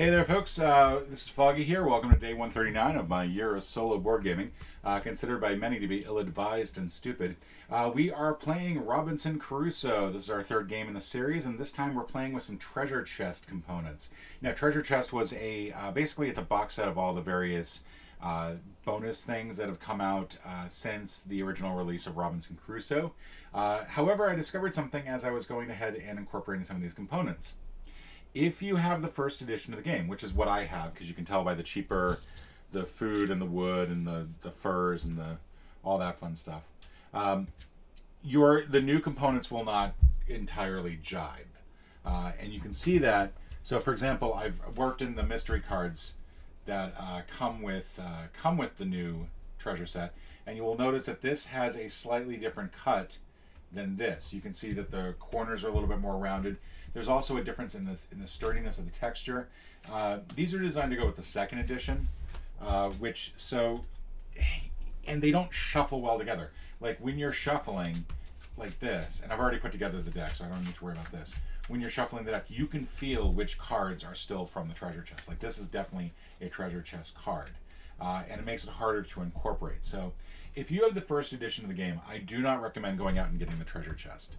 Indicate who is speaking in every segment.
Speaker 1: Hey there, folks. This is Foggy here. Welcome to day 139 of my year of solo board gaming, considered by many to be ill-advised and stupid. We are playing Robinson Crusoe. This is our third game in the series, and this time we're playing with some treasure chest components. Now, treasure chest was basically it's a box set of all the various bonus things that have come out since the original release of Robinson Crusoe. However, I discovered something as I was going ahead and incorporating some of these components. If you have the first edition of the game, which is what I have, because you can tell by the the food and the wood and the furs and all that fun stuff, the new components will not entirely jibe, and you can see that. So, for example, I've worked in the mystery cards that come with the new treasure set, and you will notice that this has a slightly different cut than this. You can see that the corners are a little bit more rounded. There's also a difference in the sturdiness of the texture. These are designed to go with the second edition, and they don't shuffle well together. Like when you're shuffling like this, and I've already put together the deck, so I don't need to worry about this. When you're shuffling the deck, you can feel which cards are still from the treasure chest. Like this is definitely a treasure chest card, and it makes it harder to incorporate. So if you have the first edition of the game, I do not recommend going out and getting the treasure chest.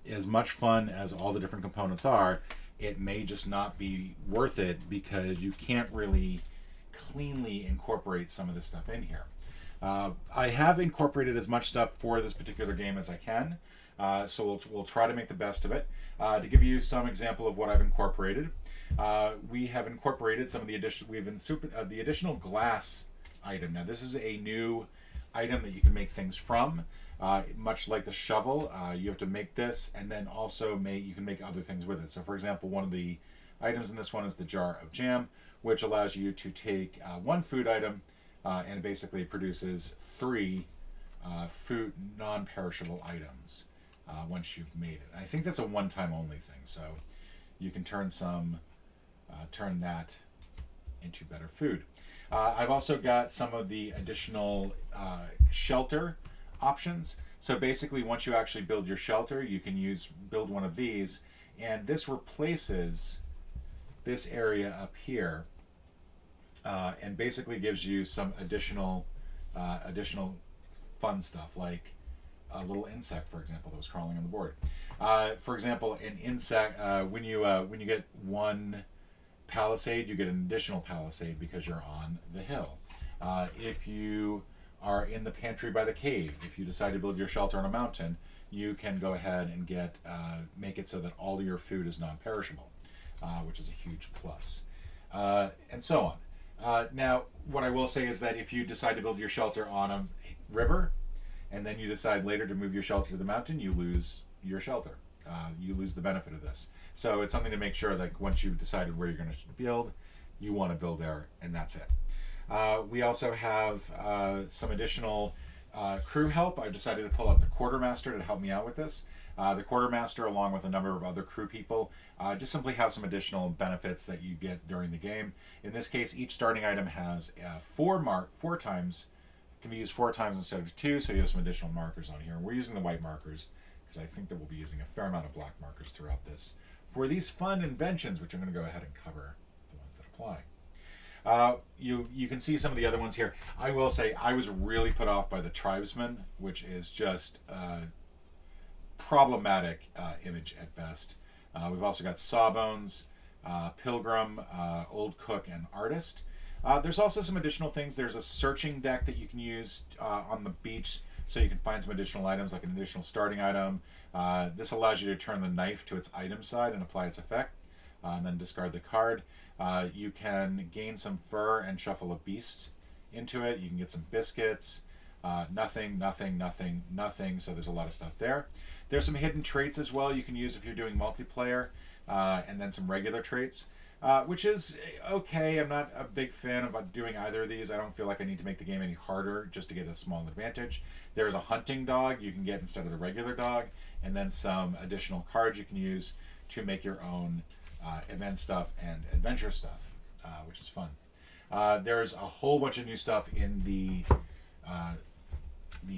Speaker 1: As much fun as all the different components are, it may just not be worth it because you can't really cleanly incorporate some of this stuff in here. I have incorporated as much stuff for this particular game as I can, so we'll try to make the best of it. To give you some example of what I've incorporated, we have incorporated some of the the additional glass item. Now this is a new item that you can make things from. Much like the shovel, you have to make this, and then also you can make other things with it. So, for example, one of the items in this one is the jar of jam, which allows you to take one food item, and it basically produces 3 food non-perishable items once you've made it. And I think that's a one-time only thing, so you can turn that into better food. I've also got some of the additional shelter options. So basically, once you actually build your shelter, you can build one of these, and this replaces this area up here, and basically gives you some additional fun stuff, like a little insect, for example, that was crawling on the board. For example, an insect, when you get one palisade, you get an additional palisade because you're on the hill. If you are in the pantry by the cave, if you decide to build your shelter on a mountain, you can go ahead and make it so that all of your food is non-perishable, which is a huge plus, and so on. Now, what I will say is that if you decide to build your shelter on a river, and then you decide later to move your shelter to the mountain, you lose your shelter. You lose the benefit of this. So it's something to make sure that once you've decided where you're going to build, you want to build there, and that's it. We also have some additional crew help. I've decided to pull out the quartermaster to help me out with this. The quartermaster, along with a number of other crew people, just simply have some additional benefits that you get during the game. In this case, each starting item has 4 times. It can be used 4 times instead of 2, so you have some additional markers on here. We're using the white markers because I think that we'll be using a fair amount of black markers throughout this for these fun inventions, which I'm going to go ahead and cover the ones that apply. You can see some of the other ones here. I will say I was really put off by the tribesman, which is just a problematic image at best. We've also got sawbones, pilgrim, old cook, and artist. There's also some additional things. There's a searching deck that you can use on the beach, so you can find some additional items, like an additional starting item. This allows you to turn the knife to its item side and apply its effect, and then discard the card. You can gain some fur and shuffle a beast into it. You can get some biscuits, nothing. So there's a lot of stuff there. There's some hidden traits as well you can use if you're doing multiplayer, and then some regular traits, which is okay. I'm not a big fan of doing either of these. I don't feel like I need to make the game any harder just to get a small advantage. There's a hunting dog you can get instead of the regular dog, and then some additional cards you can use to make your own event stuff and adventure stuff, which is fun. There's a whole bunch of new stuff in the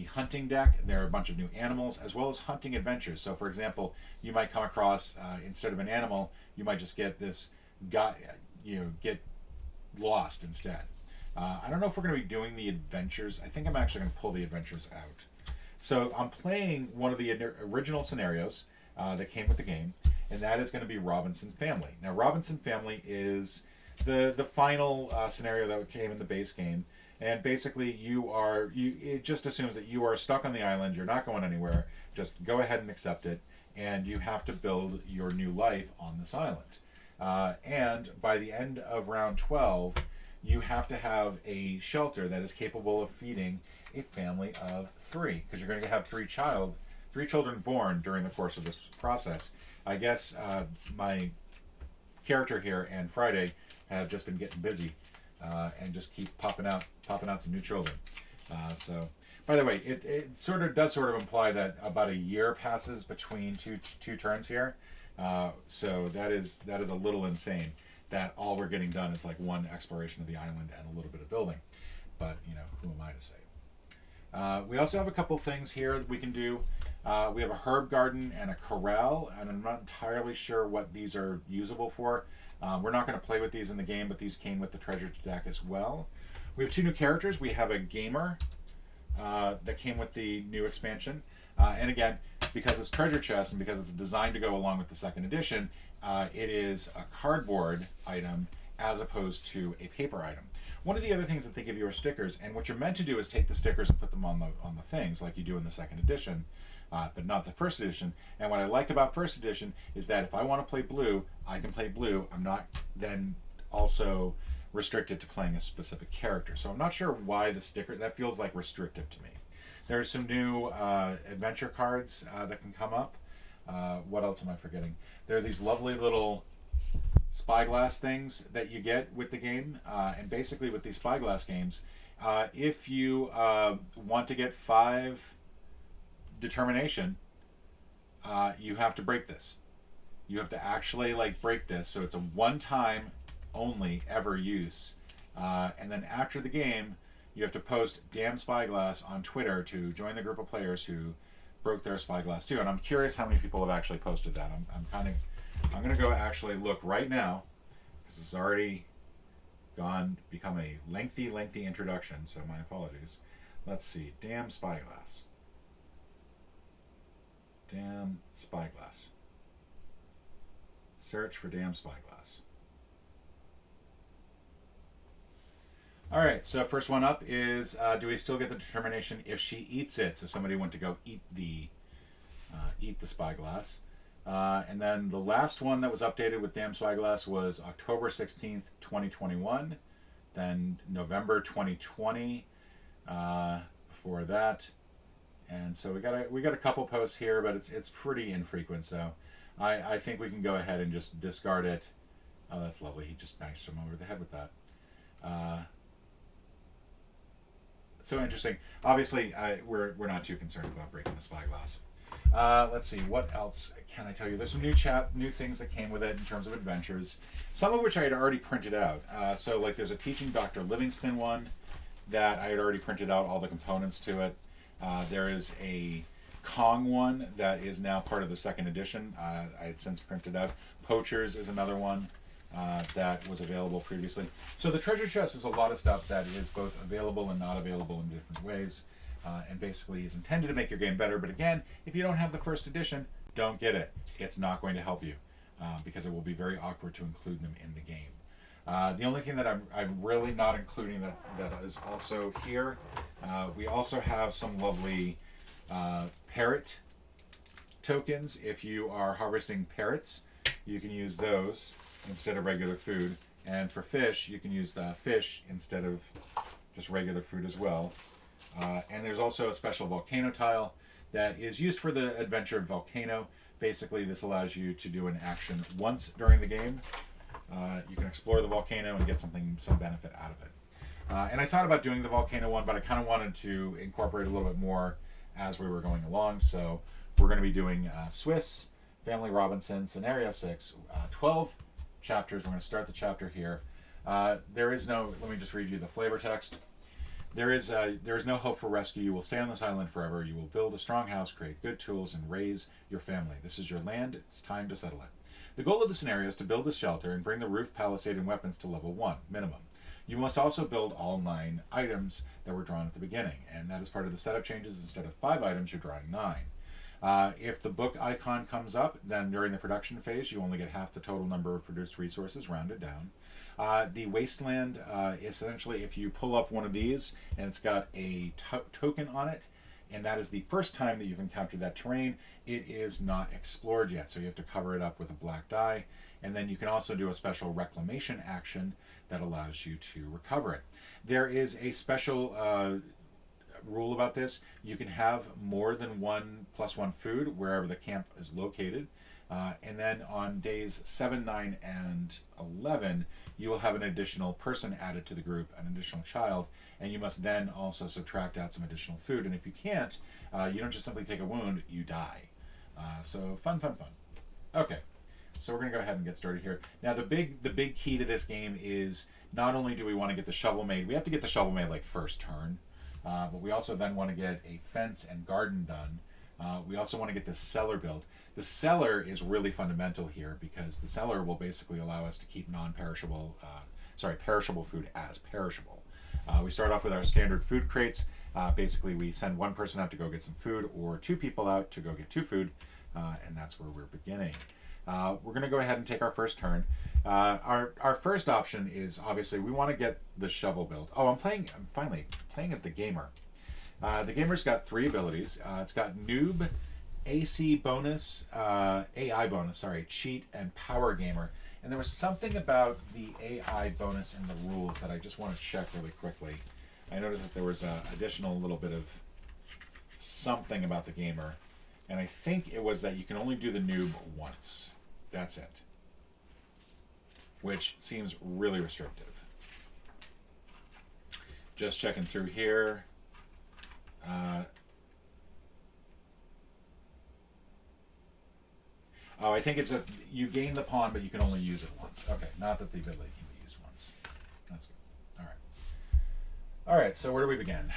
Speaker 1: hunting deck. There are a bunch of new animals as well as hunting adventures. So, for example, you might come across, instead of an animal, you might just get this guy. get lost instead. I don't know if we're going to be doing the adventures. I think I'm actually going to pull the adventures out. So I'm playing one of the original scenarios that came with the game, and that is going to be Robinson Family. Now, Robinson Family is the final scenario that came in the base game, and basically it just assumes that you are stuck on the island. You're not going anywhere. Just go ahead and accept it, and you have to build your new life on this island. And by the end of round 12, you have to have a shelter that is capable of feeding a family of 3, because you're going to have 3 children born during the course of this process. I guess my character here and Friday have just been getting busy and just keep popping out some new children. So, by the way, it does imply that about a year passes between two turns here. So that is a little insane. That all we're getting done is like one exploration of the island and a little bit of building. But, who am I to say? We also have a couple things here that we can do. We have a herb garden and a corral, and I'm not entirely sure what these are usable for. We're not going to play with these in the game, but these came with the treasure deck as well. We have 2 new characters. We have a gamer that came with the new expansion. And again, because it's treasure chest and because it's designed to go along with the second edition, it is a cardboard item as opposed to a paper item. One of the other things that they give you are stickers, and what you're meant to do is take the stickers and put them on the things like you do in the second edition, but not the first edition. And what I like about first edition is that if I want to play blue, I can play blue. I'm not then also restricted to playing a specific character. So I'm not sure why the sticker, that feels like restrictive to me. There are some new adventure cards that can come up. What else am I forgetting? There are these lovely little spyglass things that you get with the game. And basically with these spyglass games, if you want to get 5 determination, you have to break this. You have to actually break this. So it's a one-time only ever use. And then after the game, you have to post damn spyglass on Twitter to join the group of players who broke their spyglass too. And I'm curious how many people have actually posted that. I'm going to go actually look right now, because it's already become a lengthy introduction, so my apologies. Let's see. Damn spyglass. Damn spyglass. Search for damn spyglass. All right, so first one up is, do we still get the determination if she eats it? So somebody went to go eat the spyglass. And then the last one that was updated with damn spyglass was October 16th, 2021. Then November 2020 before that. And so we got a couple posts here, but it's pretty infrequent. So I think we can go ahead and just discard it. Oh, that's lovely. He just bashed him over the head with that. So interesting. Obviously, we're not too concerned about breaking the spyglass. Let's see, what else can I tell you? There's some new things that came with it in terms of adventures, some of which I had already printed out. So there's a Teaching Dr. Livingston one that I had already printed out all the components to it. There is a Kong one that is now part of the second edition. I had since printed out. Poachers is another one that was available previously. So the treasure chest is a lot of stuff that is both available and not available in different ways, and basically is intended to make your game better. But again, if you don't have the first edition, don't get it. It's not going to help you because it will be very awkward to include them in the game. The only thing that I'm really not including that is also here, we also have some lovely parrot tokens. If you are harvesting parrots, you can use those instead of regular food. And for fish, you can use the fish instead of just regular food as well. And there's also a special volcano tile that is used for the adventure of Volcano. Basically, this allows you to do an action once during the game. You can explore the volcano and get some benefit out of it. And I thought about doing the volcano one, but I kind of wanted to incorporate a little bit more as we were going along. So we're going to be doing Swiss Family Robinson Scenario 6, 12 chapters. We're going to start the chapter here. There is no, let me just read you the flavor text. There is no hope for rescue. You will stay on this island forever. You will build a strong house, create good tools, and raise your family. This is your land. It's time to settle it. The goal of the scenario is to build a shelter and bring the roof, palisade, and weapons to level 1, minimum. You must also build all 9 items that were drawn at the beginning, and that is part of the setup changes. Instead of 5 items, you're drawing 9. If the book icon comes up, then during the production phase, you only get half the total number of produced resources, rounded down. The wasteland, essentially, if you pull up one of these and it's got a token on it, and that is the first time that you've encountered that terrain, it is not explored yet, so you have to cover it up with a black die. And then you can also do a special reclamation action that allows you to recover it. There is a special rule about this. You can have more than 1+1 food wherever the camp is located. And then on days 7, 9, and 11, you will have an additional person added to the group, an additional child, and you must then also subtract out some additional food. And if you can't, you don't just simply take a wound, you die. So fun. Okay, so we're going to go ahead and get started here. Now the big key to this game is not only do we want to get the shovel made, we have to get the shovel made like first turn, but we also then want to get a fence and garden done. We also want to get the cellar built. The cellar is really fundamental here because the cellar will basically allow us to keep perishable food as perishable. We start off with our standard food crates. Basically, we send one person out to go get some food or 2 people out to go get 2 food, and that's where we're beginning. We're going to go ahead and take our first turn. Our first option is obviously we want to get the shovel built. Oh, I'm finally playing as the gamer. The gamer's got 3 abilities. It's got noob, AC bonus, AI bonus, cheat, and power gamer. And there was something about the AI bonus in the rules that I just want to check really quickly. I noticed that there was an additional little bit of something about the gamer. And I think it was that you can only do the noob once. That's it. Which seems really restrictive. Just checking through here. I think it's you gain the pawn, but you can only use it once. Okay, not that the ability can be used once. That's good. All right, so where do we begin?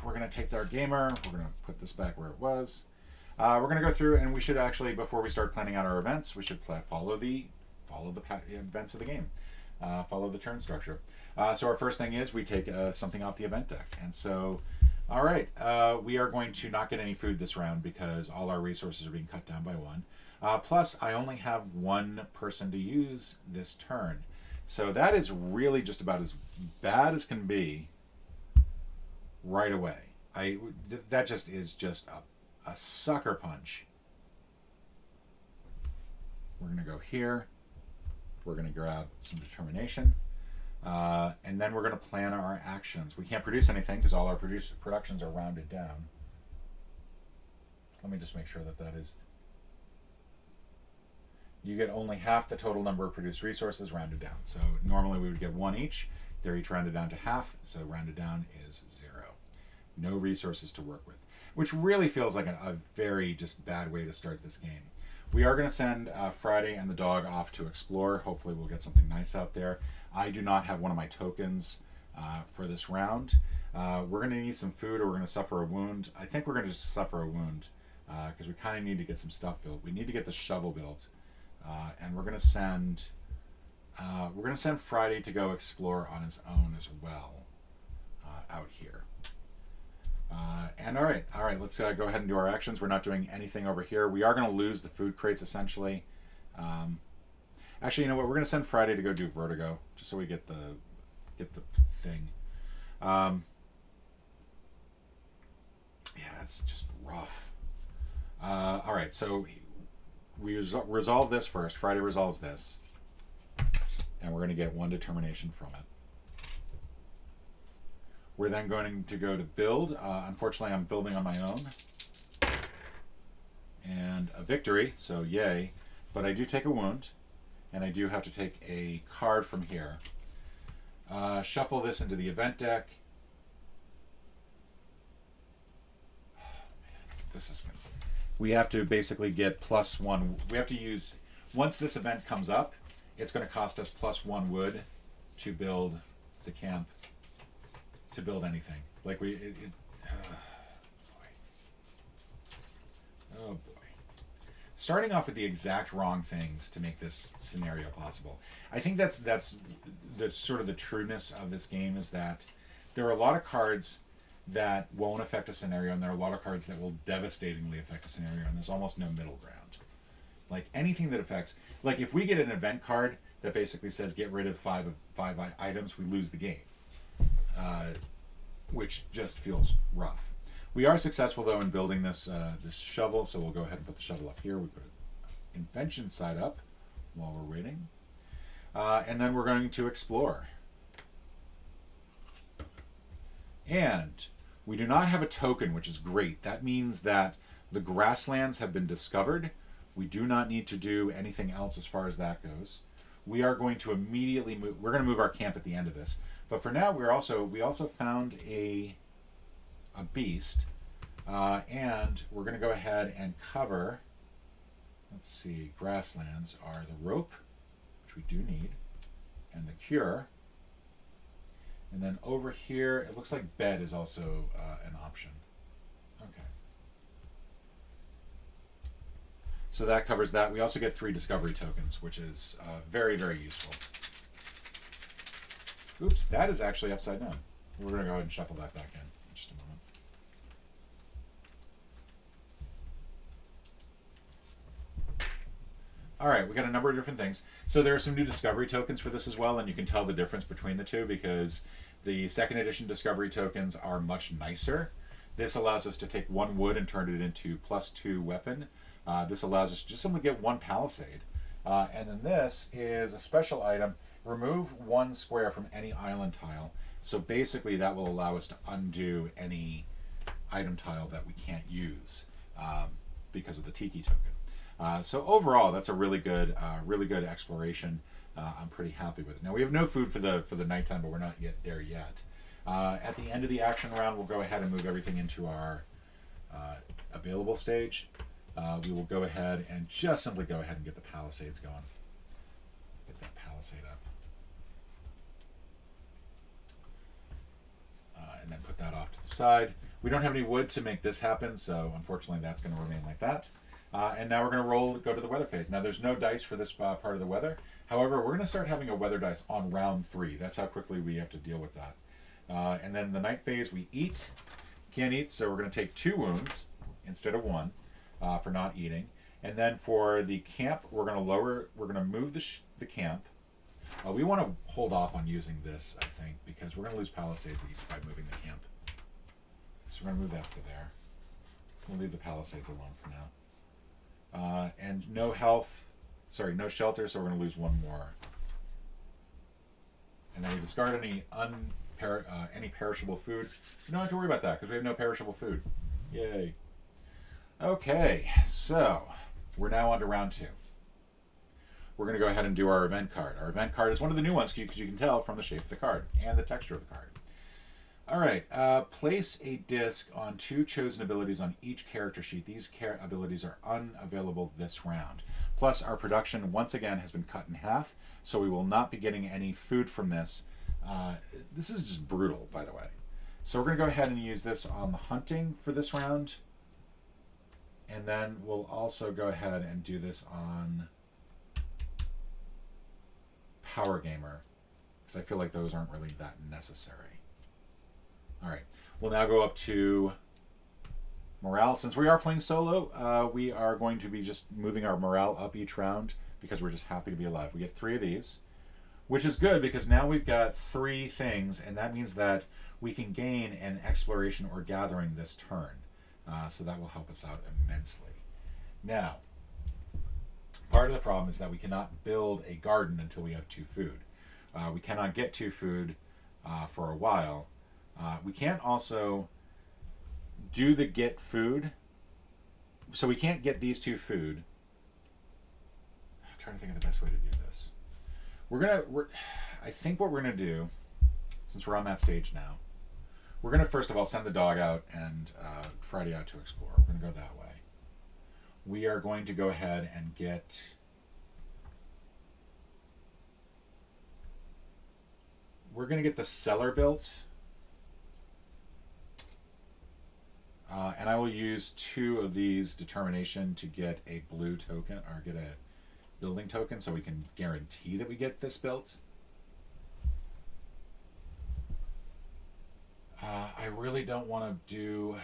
Speaker 1: We're going to take our gamer. We're going to put this back where it was. We're going to go through, and we should actually, before we start planning out our events, we should follow the events of the game. Follow the turn structure. So our first thing is we take something off the event deck. And so, all right, we are going to not get any food this round because all our resources are being cut down by 1. Plus, I only have 1 person to use this turn. So that is really just about as bad as can be right away. That just is just a sucker punch. We're going to go here. We're going to grab some determination. And then we're going to plan our actions. We can't produce anything because all our productions are rounded down. Let me just make sure that is... You get only half the total number of produced resources rounded down. So normally we would get 1 each. They're each rounded down to half, so rounded down is 0. No resources to work with, which really feels like a very just bad way to start this game. We are going to send Friday and the dog off to explore. Hopefully we'll get something nice out there. I do not have one of my tokens for this round. We're going to need some food or we're going to suffer a wound. I think we're going to just suffer a wound because we kind of need to get some stuff built. We need to get the shovel built. And we're going to send Friday to go explore on his own as well out here. And all right, let's go ahead and do our actions. We're not doing anything over here. We are going to lose the food crates essentially. Actually, you know what? We're going to send Friday to go do Vertigo just so we get the thing. Yeah, it's just rough. All right, so we resolve this first. Friday resolves this. And we're going to get 1 determination from it. We're then going to go to build. Unfortunately, I'm building on my own. And a victory, so yay. But I do take a wound. And I do have to take a card from here. Shuffle this into the event deck. Oh, man. This is going to... We have to basically get +1. We have to use... Once this event comes up, it's going to cost us +1 wood to build the camp. To build anything. Like boy. Oh boy. starting off with the exact wrong things to make this scenario possible. I think that's the sort of the trueness of this game, is that there are a lot of cards that won't affect a scenario, and there are a lot of cards that will devastatingly affect a scenario, and there's almost no middle ground. Like anything that affects, like if we get an event card that basically says get rid of five items, we lose the game, which just feels rough. We are successful though in building this this shovel, so we'll go ahead and put the shovel up here. We put an invention side up while we're waiting, and then we're going to explore. And we do not have a token, which is great. That means that the grasslands have been discovered. We do not need to do anything else as far as that goes. We are going to immediately move. We're going to move our camp at the end of this. But for now, we also found a beast, and we're going to go ahead and cover. Let's see. Grasslands are the rope, which we do need, and the cure. And then over here, it looks like bed is also an option. Okay. So that covers that. We also get 3 discovery tokens, which is very, very useful. Oops, that is actually upside down. We're going to go ahead and shuffle that back in just a moment. All right, we got a number of different things. So there are some new discovery tokens for this as well, and you can tell the difference between the two because the second edition discovery tokens are much nicer. This allows us to take 1 wood and turn it into +2 weapon. This allows us to just simply get 1 palisade. And then this is a special item. Remove 1 square from any island tile. So basically that will allow us to undo any item tile that we can't use because of the Tiki token. So overall, that's a really good exploration. I'm pretty happy with it. Now we have no food for the nighttime, but we're not yet there yet. At the end of the action round, we'll go ahead and move everything into our available stage. We will go ahead and just simply go ahead and get the palisades going. Get that palisade up. And then put that off to the side. We don't have any wood to make this happen, so unfortunately that's going to remain like that. And now we're going to go to the weather phase. Now there's no dice for this part of the weather. However, we're going to start having a weather dice on round 3. That's how quickly we have to deal with that. And then the night phase, we eat. Can't eat, so we're going to take 2 wounds instead of 1 for not eating. And then for the camp, we're going to move the camp. We want to hold off on using this, I think, because we're going to lose palisades each by moving the camp. So we're going to move that to there. We'll leave the palisades alone for now. And no shelter, so we're going to lose 1 more. And then we discard any perishable food. We don't have to worry about that because we have no perishable food. Yay. Okay, so we're now on to round 2. We're going to go ahead and do our event card. Our event card is one of the new ones because you can tell from the shape of the card and the texture of the card. All right, place a disc on 2 chosen abilities on each character sheet. These abilities are unavailable this round. Plus, our production, once again, has been cut in half, so we will not be getting any food from this. This is just brutal, by the way. So we're going to go ahead and use this on the hunting for this round. And then we'll also go ahead and do this on Power Gamer, because I feel like those aren't really that necessary. All right, we'll now go up to morale. Since we are playing solo, we are going to be just moving our morale up each round because we're just happy to be alive. We get 3 of these, which is good because now we've got 3 things, and that means that we can gain an exploration or gathering this turn. So that will help us out immensely. Now, part of the problem is that we cannot build a garden until we have 2 food. We cannot get 2 food for a while. We can't also do the get food. So we can't get these 2 food. I'm trying to think of the best way to do this. I think what we're gonna do, since we're on that stage now, we're going to first of all send the dog out and Friday out to explore. We're going to go that way. We are going to go ahead and get... We're going to get the cellar built. And I will use 2 of these determination to get a blue token, or get a building token, so we can guarantee that we get this built. I really don't want to do...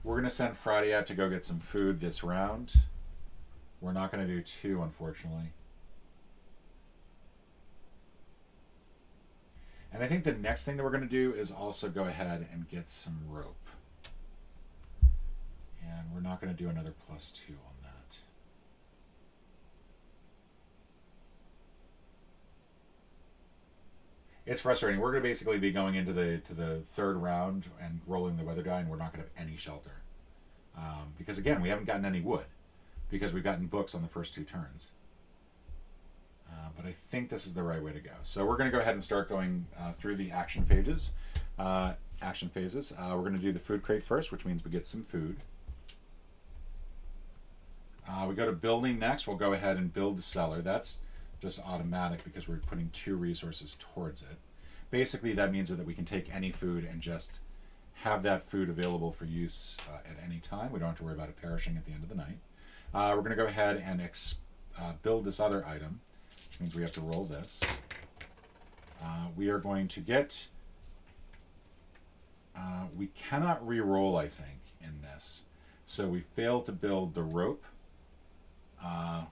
Speaker 1: We're going to send Friday out to go get some food this round. We're not going to do 2, unfortunately. And I think the next thing that we're going to do is also go ahead and get some rope. And we're not going to do another +2 on that. It's frustrating. We're going to basically be going into the 3rd round and rolling the weather die, and we're not going to have any shelter. Because again, we haven't gotten any wood, because we've gotten books on the first 2 turns. But I think this is the right way to go. So we're going to go ahead and start going through the action phases. We're going to do the food crate first, which means we get some food. We go to building next. We'll go ahead and build the cellar. That's just automatic because we're putting 2 resources towards it. Basically, that means that we can take any food and just have that food available for use at any time. We don't have to worry about it perishing at the end of the night. We're going to go ahead and build this other item, which means we have to roll this. We are going to get... we cannot re-roll, I think, in this. So we failed to build the rope,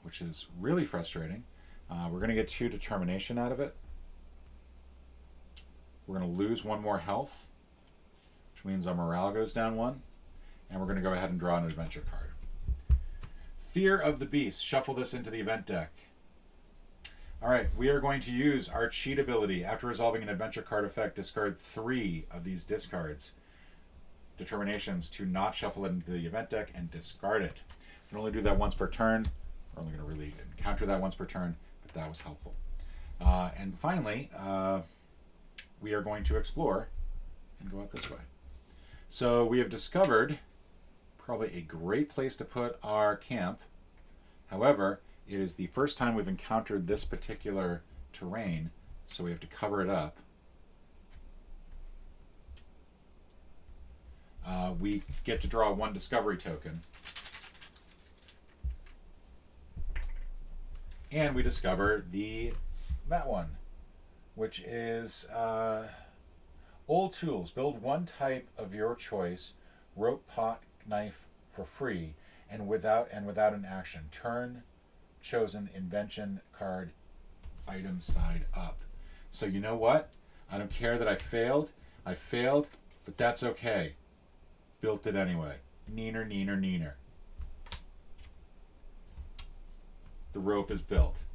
Speaker 1: which is really frustrating. We're going to get 2 determination out of it. We're going to lose 1 more health, which means our morale goes down 1. And we're going to go ahead and draw an adventure card. Fear of the Beast. Shuffle this into the event deck. Alright, we are going to use our cheat ability. After resolving an adventure card effect, discard 3 of these discards. Determinations to not shuffle it into the event deck and discard it. You can only do that once per turn. We're only going to really encounter that once per turn, but that was helpful. And finally, we are going to explore and go out this way. So we have discovered probably a great place to put our camp. However, it is the first time we've encountered this particular terrain, so we have to cover it up. We get to draw 1 discovery token. And we discover that one, which is old tools. Build 1 type of your choice, rope, pot, knife for free, and without an action. Turn chosen invention card item side up. So you know what? I don't care that I failed. I failed, but that's okay. Built it anyway. Neener, neener, neener. The rope is built.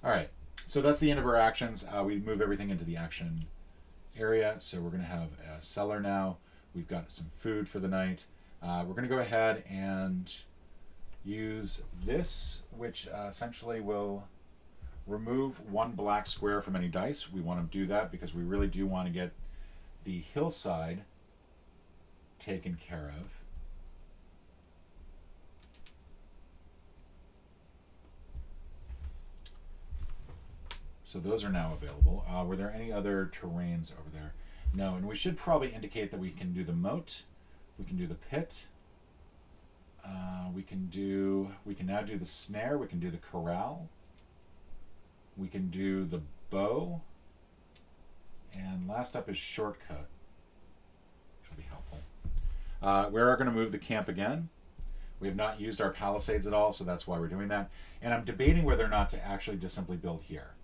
Speaker 1: Alright, so that's the end of our actions. We move everything into the action area. So we're going to have a cellar now. We've got some food for the night. We're going to go ahead and use this, which essentially will remove 1 black square from any dice. We want to do that because we really do want to get the hillside taken care of. So those are now available. Were there any other terrains over there? No, and we should probably indicate that we can do the moat. We can do the pit. We can now do the snare. We can do the corral. We can do the bow. And last up is shortcut, which will be helpful. We are going to move the camp again. We have not used our palisades at all, so that's why we're doing that. And I'm debating whether or not to actually just simply build here.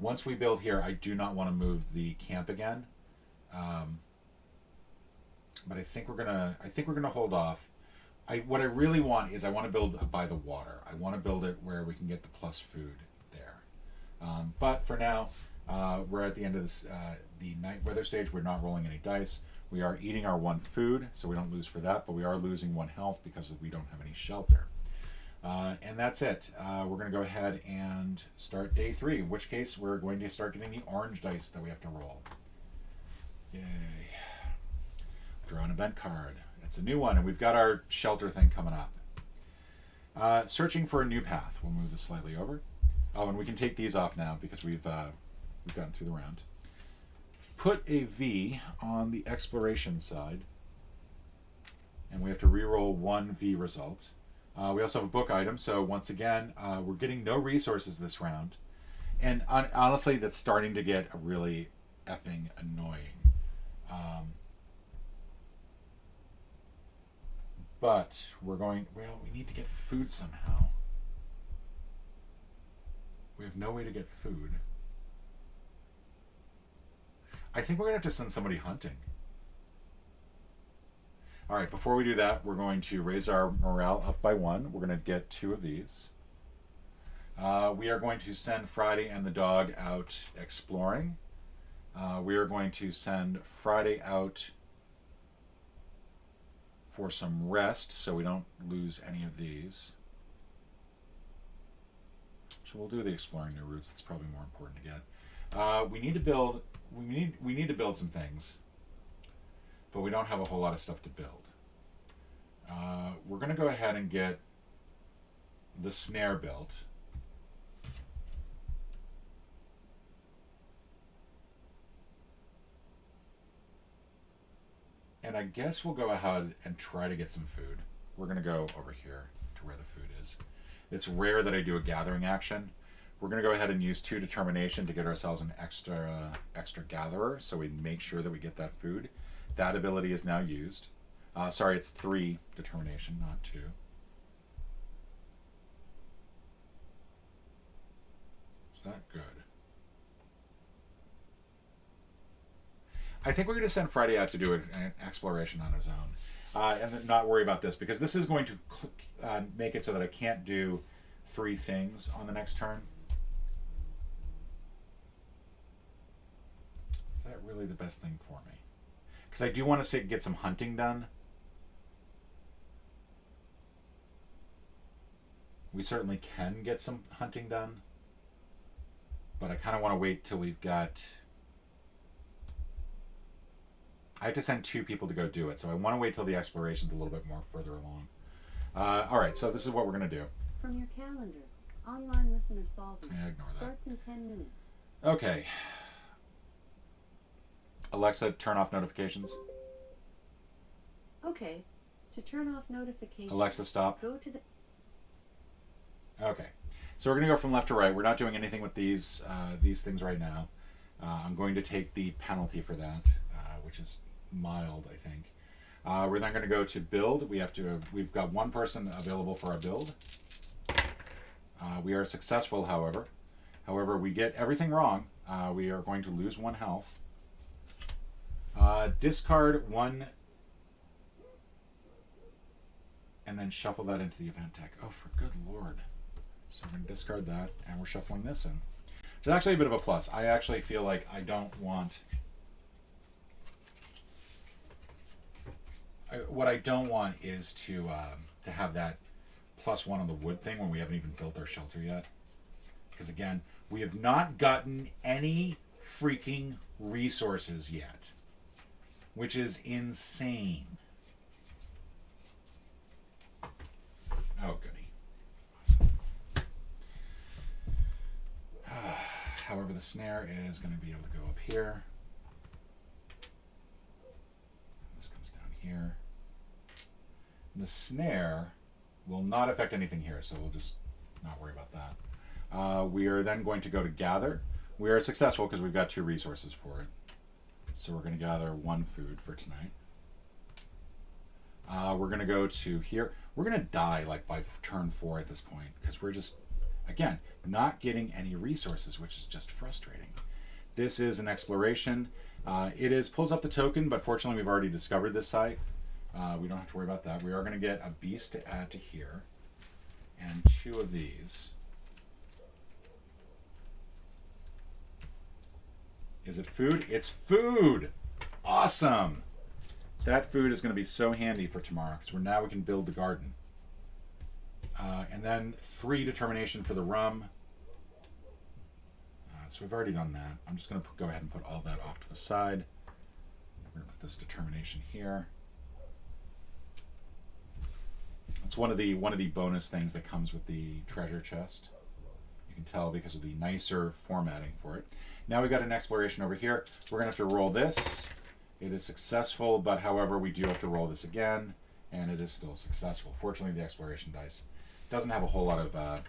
Speaker 1: Once we build here, I do not want to move the camp again. But I think we're gonna hold off. What I really want is I want to build by the water. I want to build it where we can get the plus food there. But for now, we're at the end of this the night weather stage. We're not rolling any dice. We are eating our 1 food, so we don't lose for that. But we are losing 1 health because we don't have any shelter. And that's it. We're going to go ahead and start day 3, in which case we're going to start getting the orange dice that we have to roll. Yay. Draw an event card. It's a new one, and we've got our shelter thing coming up. Searching for a new path. We'll move this slightly over. Oh, and we can take these off now because we've We've gotten through the round. Put a V on the exploration side. And we have to reroll one V result. We also have a book item, so once again, we're getting no resources this round. And honestly, that's starting to get really effing annoying. But we're going, well, we need to get food somehow. We have no way to get food. I think we're going to have to send somebody hunting. All right, before we do that, we're going to raise our morale up by 1. We're going to get 2 of these. We are going to send Friday and the dog out exploring. We are going to send Friday out for some rest so we don't lose any of these. So we'll do the exploring new routes. That's probably more important to get. We need to build. We need to build some things, but we don't have a whole lot of stuff to build. We're going to go ahead and get the snare built. And I guess we'll go ahead and try to get some food. We're going to go over here to where the food is. It's rare that I do a gathering action. We're going to go ahead and use 2 determination to get ourselves an extra gatherer, so we make sure that we get that food. That ability is now used. Sorry, it's 3 determination, not 2. Is that good? I think we're going to send Friday out to do an exploration on his own. And then not worry about this, because this is going to make it so that I can't do 3 things on the next turn. Is that really the best thing for me? Because I do want to get some hunting done. We certainly can get some hunting done. But I kind of want to wait till we've got... I have to send 2 people to go do it, so I want to wait till the exploration's a little bit more further along. All right, so this is what we're going to do.
Speaker 2: From your calendar, online listener solving.
Speaker 1: Yeah, ignore that.
Speaker 2: Starts in 10 minutes.
Speaker 1: Okay. Alexa, turn off notifications.
Speaker 2: Okay. To turn off notifications.
Speaker 1: Alexa, stop.
Speaker 2: Go to the...
Speaker 1: Okay. So we're going to go from left to right. We're not doing anything with these things right now. I'm going to take the penalty for that, which is mild, I think. We're then going to go to build. We've got 1 person available for our build. We are successful, however. However, we get everything wrong. We are going to lose 1 health. Discard 1 and then shuffle that into the event deck. Oh, for good lord. So we're going to discard that, and we're shuffling this in. Which is actually a bit of a plus. I actually feel like I don't want... what I don't want is to have that +1 on the wood thing when we haven't even built our shelter yet. Because again, we have not gotten any freaking resources yet. Which is insane. Oh, goody. Awesome. However, the snare is going to be able to go up here. This comes down here. The snare will not affect anything here, so we'll just not worry about that. We are then going to go to gather. We are successful because we've got 2 resources for it. So we're going to gather 1 food for tonight. We're going to go to here. We're going to die like by turn 4 at this point because we're just, again, not getting any resources, which is just frustrating. This is an exploration. It pulls up the token, but fortunately we've already discovered this site. We don't have to worry about that. We are going to get a beast to add to here and 2 of these. Is it food? It's food! Awesome! That food is going to be so handy for tomorrow because now we can build the garden. And then 3 determination for the rum. So we've already done that. I'm just going to go ahead and put all that off to the side. We're going to put this determination here. That's one of the bonus things that comes with the treasure chest You can tell because of the nicer formatting for it. Now we've got an exploration over here. We're going to have to roll this. It is successful, but however, we do have to roll this again, and it is still successful. Fortunately, the exploration dice doesn't have a whole lot of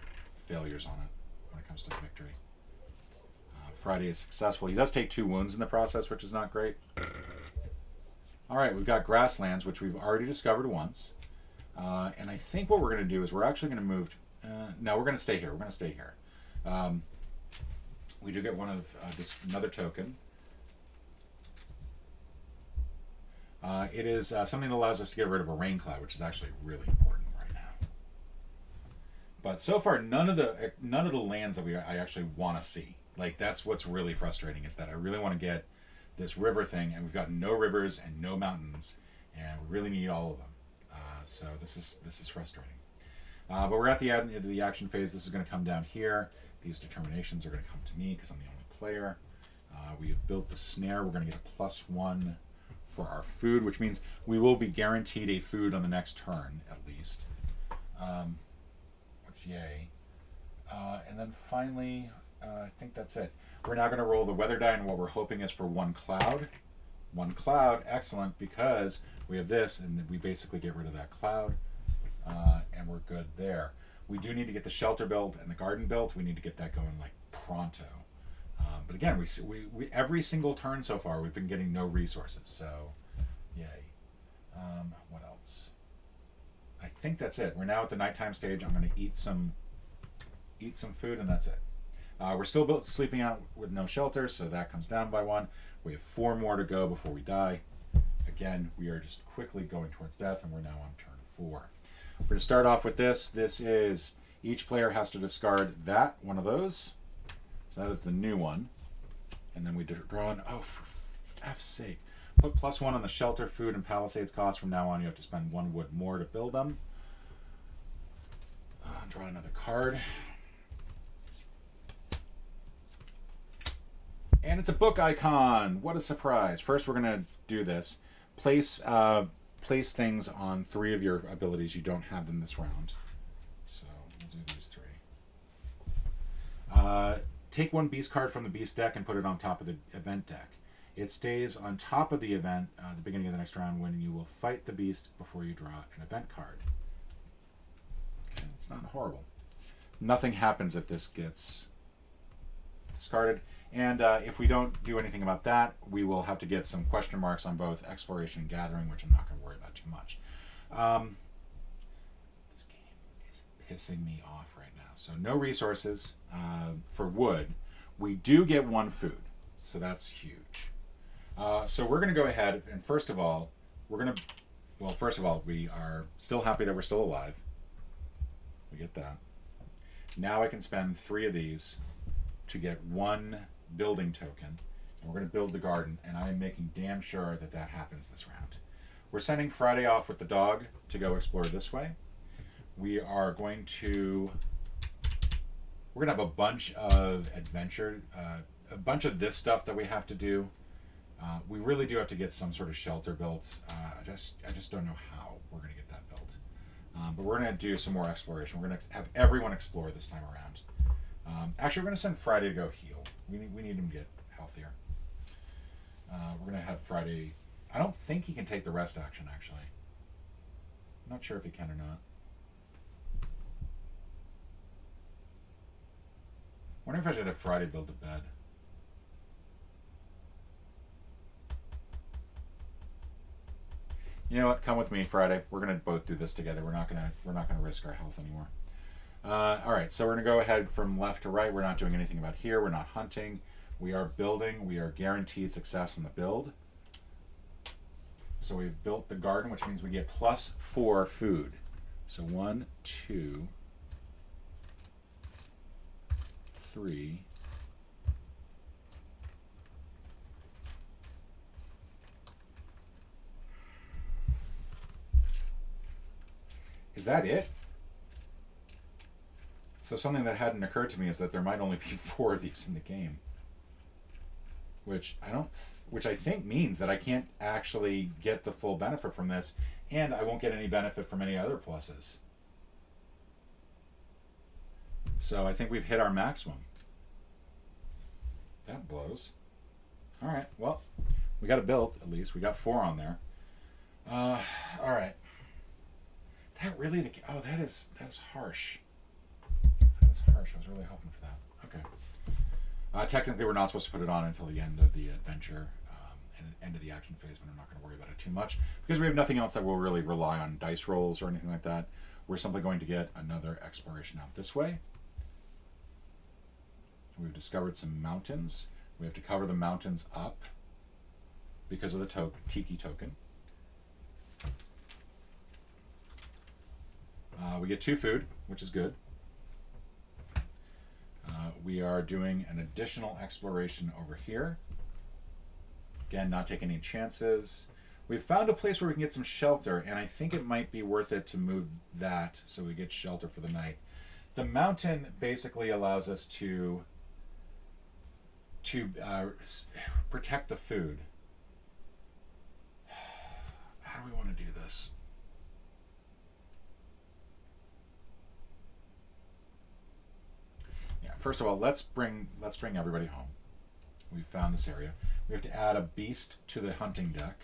Speaker 1: failures on it when it comes to victory. Friday is successful. He does take 2 wounds in the process, which is not great. All right, we've got grasslands, which we've already discovered once. And I think what we're going to do is we're actually going to move... no, we're going to stay here. We're going to stay here. We do get one of another token. It is something that allows us to get rid of a rain cloud, which is actually really important right now. But so far, none of the lands that I actually want to see. Like, that's what's really frustrating, is that I really want to get this river thing, and we've got no rivers and no mountains, and we really need all of them. So this is frustrating. But we're at the end of the action phase. This is going to come down here. These determinations are going to come to me because I'm the only player. We have built the snare. We're going to get a +1 for our food, which means we will be guaranteed a food on the next turn, at least. Which, yay. And then finally, I think that's it. We're now going to roll the weather die, and what we're hoping is for 1 cloud. 1 cloud, excellent, because we have this, and we basically get rid of that cloud, and we're good there. We do need to get the shelter built and the garden built. We need to get that going like pronto. But again, we every single turn so far, we've been getting no resources, so yay. What else? I think that's it. We're now at the nighttime stage. I'm going to eat some food, and that's it. We're still sleeping out with no shelter, so that comes down by 1. We have 4 more to go before we die. Again, we are just quickly going towards death, and we're now on turn 4. We're going to start off with this. This is, each player has to discard one of those. So that is the new one. And then we draw in, oh, for F's sake. Put +1 on the shelter, food, and palisades cost. From now on, you have to spend 1 wood more to build them. Draw another card. And it's a book icon. What a surprise. First, we're going to do this. Place things on 3 of your abilities. You don't have them this round. So we'll do these 3. Take 1 beast card from the beast deck and put it on top of the event deck. It stays on top of the event at the beginning of the next round when you will fight the beast before you draw an event card. Okay, it's not horrible. Nothing happens if this gets discarded. And if we don't do anything about that, we will have to get some question marks on both exploration and gathering, which I'm not going to worry about too much. This game is pissing me off right now. So no resources for wood. We do get 1 food, so that's huge. So we're going to go ahead, and first of all, we are still happy that we're still alive. We get that. Now I can spend 3 of these to get 1 building token, and we're going to build the garden, and I am making damn sure that that happens this round. We're sending Friday off with the dog to go explore this way. We're going to have a bunch of adventure, a bunch of this stuff that we have to do. We really do have to get some sort of shelter built. I just don't know how we're going to get that built. But we're going to do some more exploration. We're going to have everyone explore this time around. Actually, we're going to send Friday to go heal. We need him to get healthier. We're going to have Friday... I don't think he can take the rest action, actually. I'm not sure if he can or not. I wonder if I should have Friday build a bed. You know what? Come with me, Friday. We're going to both do this together. We're not going to risk our health anymore. All right, so we're going to go ahead from left to right. We're not doing anything about here. We're not hunting. We are building. We are guaranteed success in the build. So we've built the garden, which means we get +4 food. So 1, 2, 3. Is that it? So something that hadn't occurred to me is that there might only be 4 of these in the game, which I think means that I can't actually get the full benefit from this, and I won't get any benefit from any other pluses. So I think we've hit our maximum. That blows. All right, well, we got it built, at least. We got 4 on there. All right. That really, that is harsh. That is harsh. I was really hoping for that. Okay. Technically, we're not supposed to put it on until the end of the adventure and end of the action phase, but I'm not going to worry about it too much because we have nothing else that will really rely on dice rolls or anything like that. We're simply going to get another exploration out this way. We've discovered some mountains. We have to cover the mountains up because of the tiki token. We get 2 food, which is good. We are doing an additional exploration over here. Again, not taking any chances. We've found a place where we can get some shelter, and I think it might be worth it to move that so we get shelter for the night. The mountain basically allows us to protect the food. How do we want to do this? Yeah, first of all, let's bring everybody home. We've found this area. We have to add a beast to the hunting deck.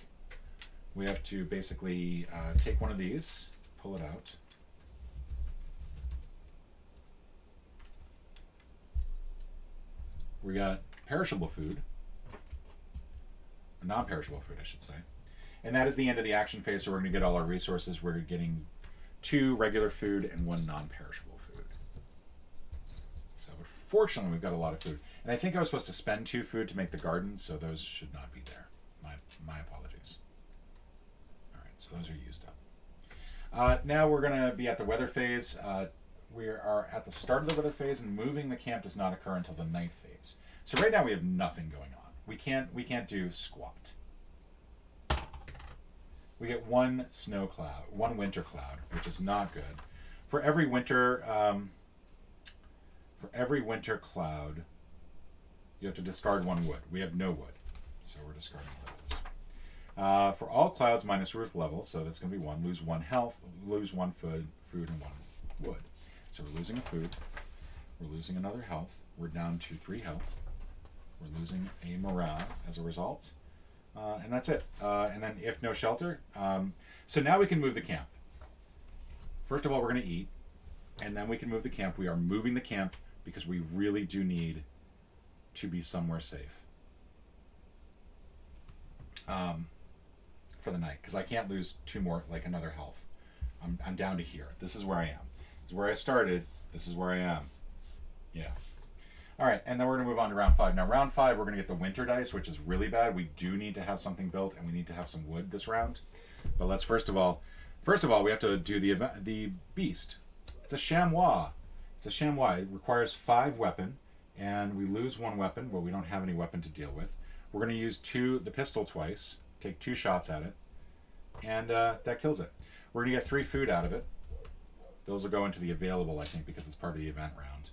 Speaker 1: We have to basically take one of these, pull it out. We got perishable food, or non-perishable food, I should say. And that is the end of the action phase, so we're going to get all our resources. We're getting 2 regular food and 1 non-perishable food. So, but fortunately, we've got a lot of food. And I think I was supposed to spend 2 food to make the garden, so those should not be there. My apologies. All right, so those are used up. Now we're going to be at the weather phase. We are at the start of the weather phase, and moving the camp does not occur until the night phase. So right now we have nothing going on. We can't do squat. We get 1 snow cloud, 1 winter cloud, which is not good. For every winter cloud, you have to discard 1 wood. We have no wood, so we're discarding those. For all clouds minus roof level, so that's going to be 1. Lose 1 health, lose 1 food, and 1 wood. So we're losing a food. We're losing another health. We're down to 3 health. We're losing a morale as a result. And that's it. And then if no shelter. So now we can move the camp. First of all, we're going to eat. And then we can move the camp. We are moving the camp because we really do need to be somewhere safe. For the night. Because I can't lose 2 more, like another health. I'm down to here. This is where I am. This is where I started. This is where I am. Yeah. All right, and then we're going to move on to round 5. Now, round 5, we're going to get the winter dice, which is really bad. We do need to have something built, and we need to have some wood this round. But let's first of all, we have to do the beast. It's a chamois. It's a chamois. It requires 5 weapon, and we lose 1 weapon, but we don't have any weapon to deal with. We're going to use the pistol twice, take 2 shots at it, and that kills it. We're going to get 3 food out of it. Those will go into the available, I think, because it's part of the event round.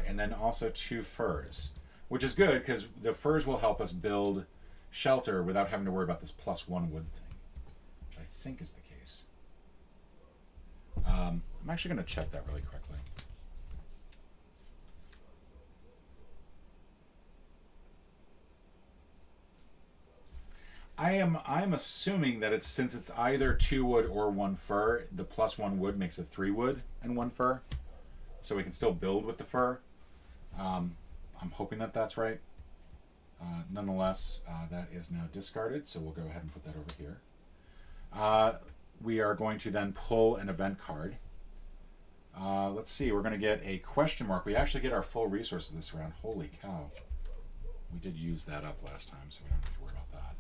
Speaker 1: And then also 2 furs, which is good because the furs will help us build shelter without having to worry about this +1 wood thing, which I think is the case. I'm actually going to check that really quickly. I'm assuming that since it's either 2 wood or 1 fur, the +1 wood makes it 3 wood and 1 fur. So we can still build with the fur. I'm hoping that that's right. Nonetheless, that is now discarded, so we'll go ahead and put that over here. We are going to then pull an event card. Let's see, we're going to get a question mark. We actually get our full resources this round. Holy cow. We did use that up last time, so we don't have to worry about that.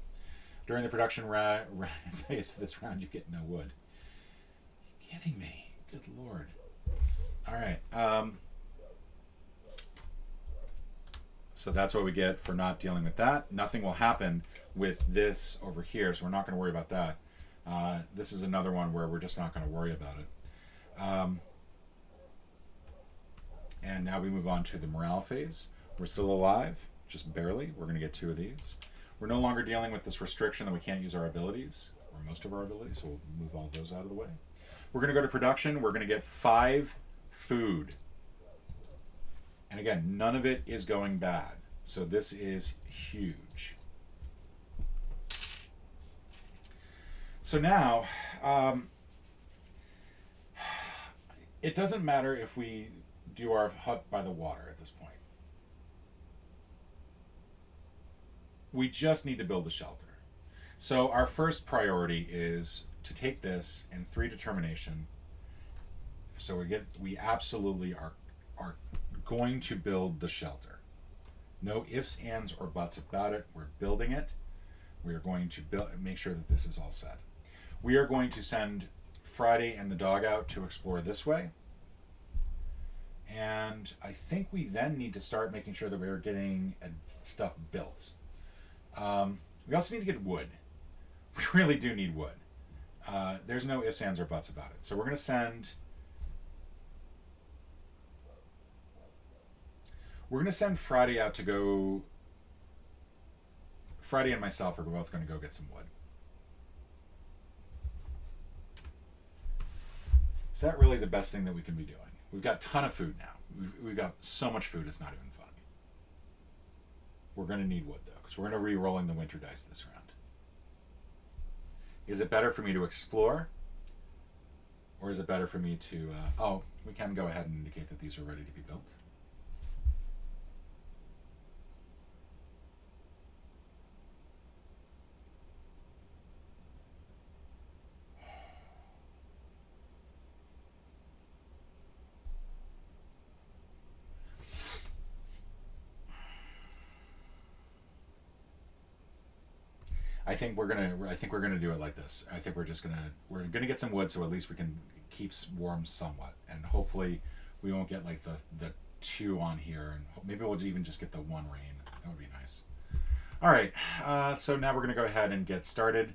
Speaker 1: During the production phase of this round, you get no wood. Are you kidding me? Good lord. All right. So that's what we get for not dealing with that. Nothing will happen with this over here, so we're not going to worry about that. This is another one where we're just not going to worry about it. And now we move on to the morale phase. We're still alive, just barely. We're going to get 2 of these. We're no longer dealing with this restriction that we can't use our abilities, or most of our abilities, so we'll move all those out of the way. We're going to go to production. We're going to get 5 food. And again, none of it is going bad. So this is huge. So now, it doesn't matter if we do our hut by the water at this point. We just need to build a shelter. So our first priority is to take this and 3 determination. So we absolutely are going to build the shelter. No ifs, ands, or buts about it. We're building it. We are going to make sure that this is all set. We are going to send Friday and the dog out to explore this way. And I think we then need to start making sure that we're getting stuff built. We also need to get wood. We really do need wood. There's no ifs, ands, or buts about it. So we're going to send... We're going to send Friday out to go... Friday and myself are both going to go get some wood. Is that really the best thing that we can be doing? We've got a ton of food now. We've got so much food, it's not even funny. We're going to need wood, though, because we're going to re-rolling the winter dice this round. Is it better for me to explore? Or is it better for me to... oh, we can go ahead and indicate that these are ready to be built. I think we're gonna do it like this. I think we're gonna get some wood, so at least we can keep warm somewhat, and hopefully we won't get like the 2 on here, and maybe we'll even just get the 1 rain. That would be nice. All right, so now we're gonna go ahead and get started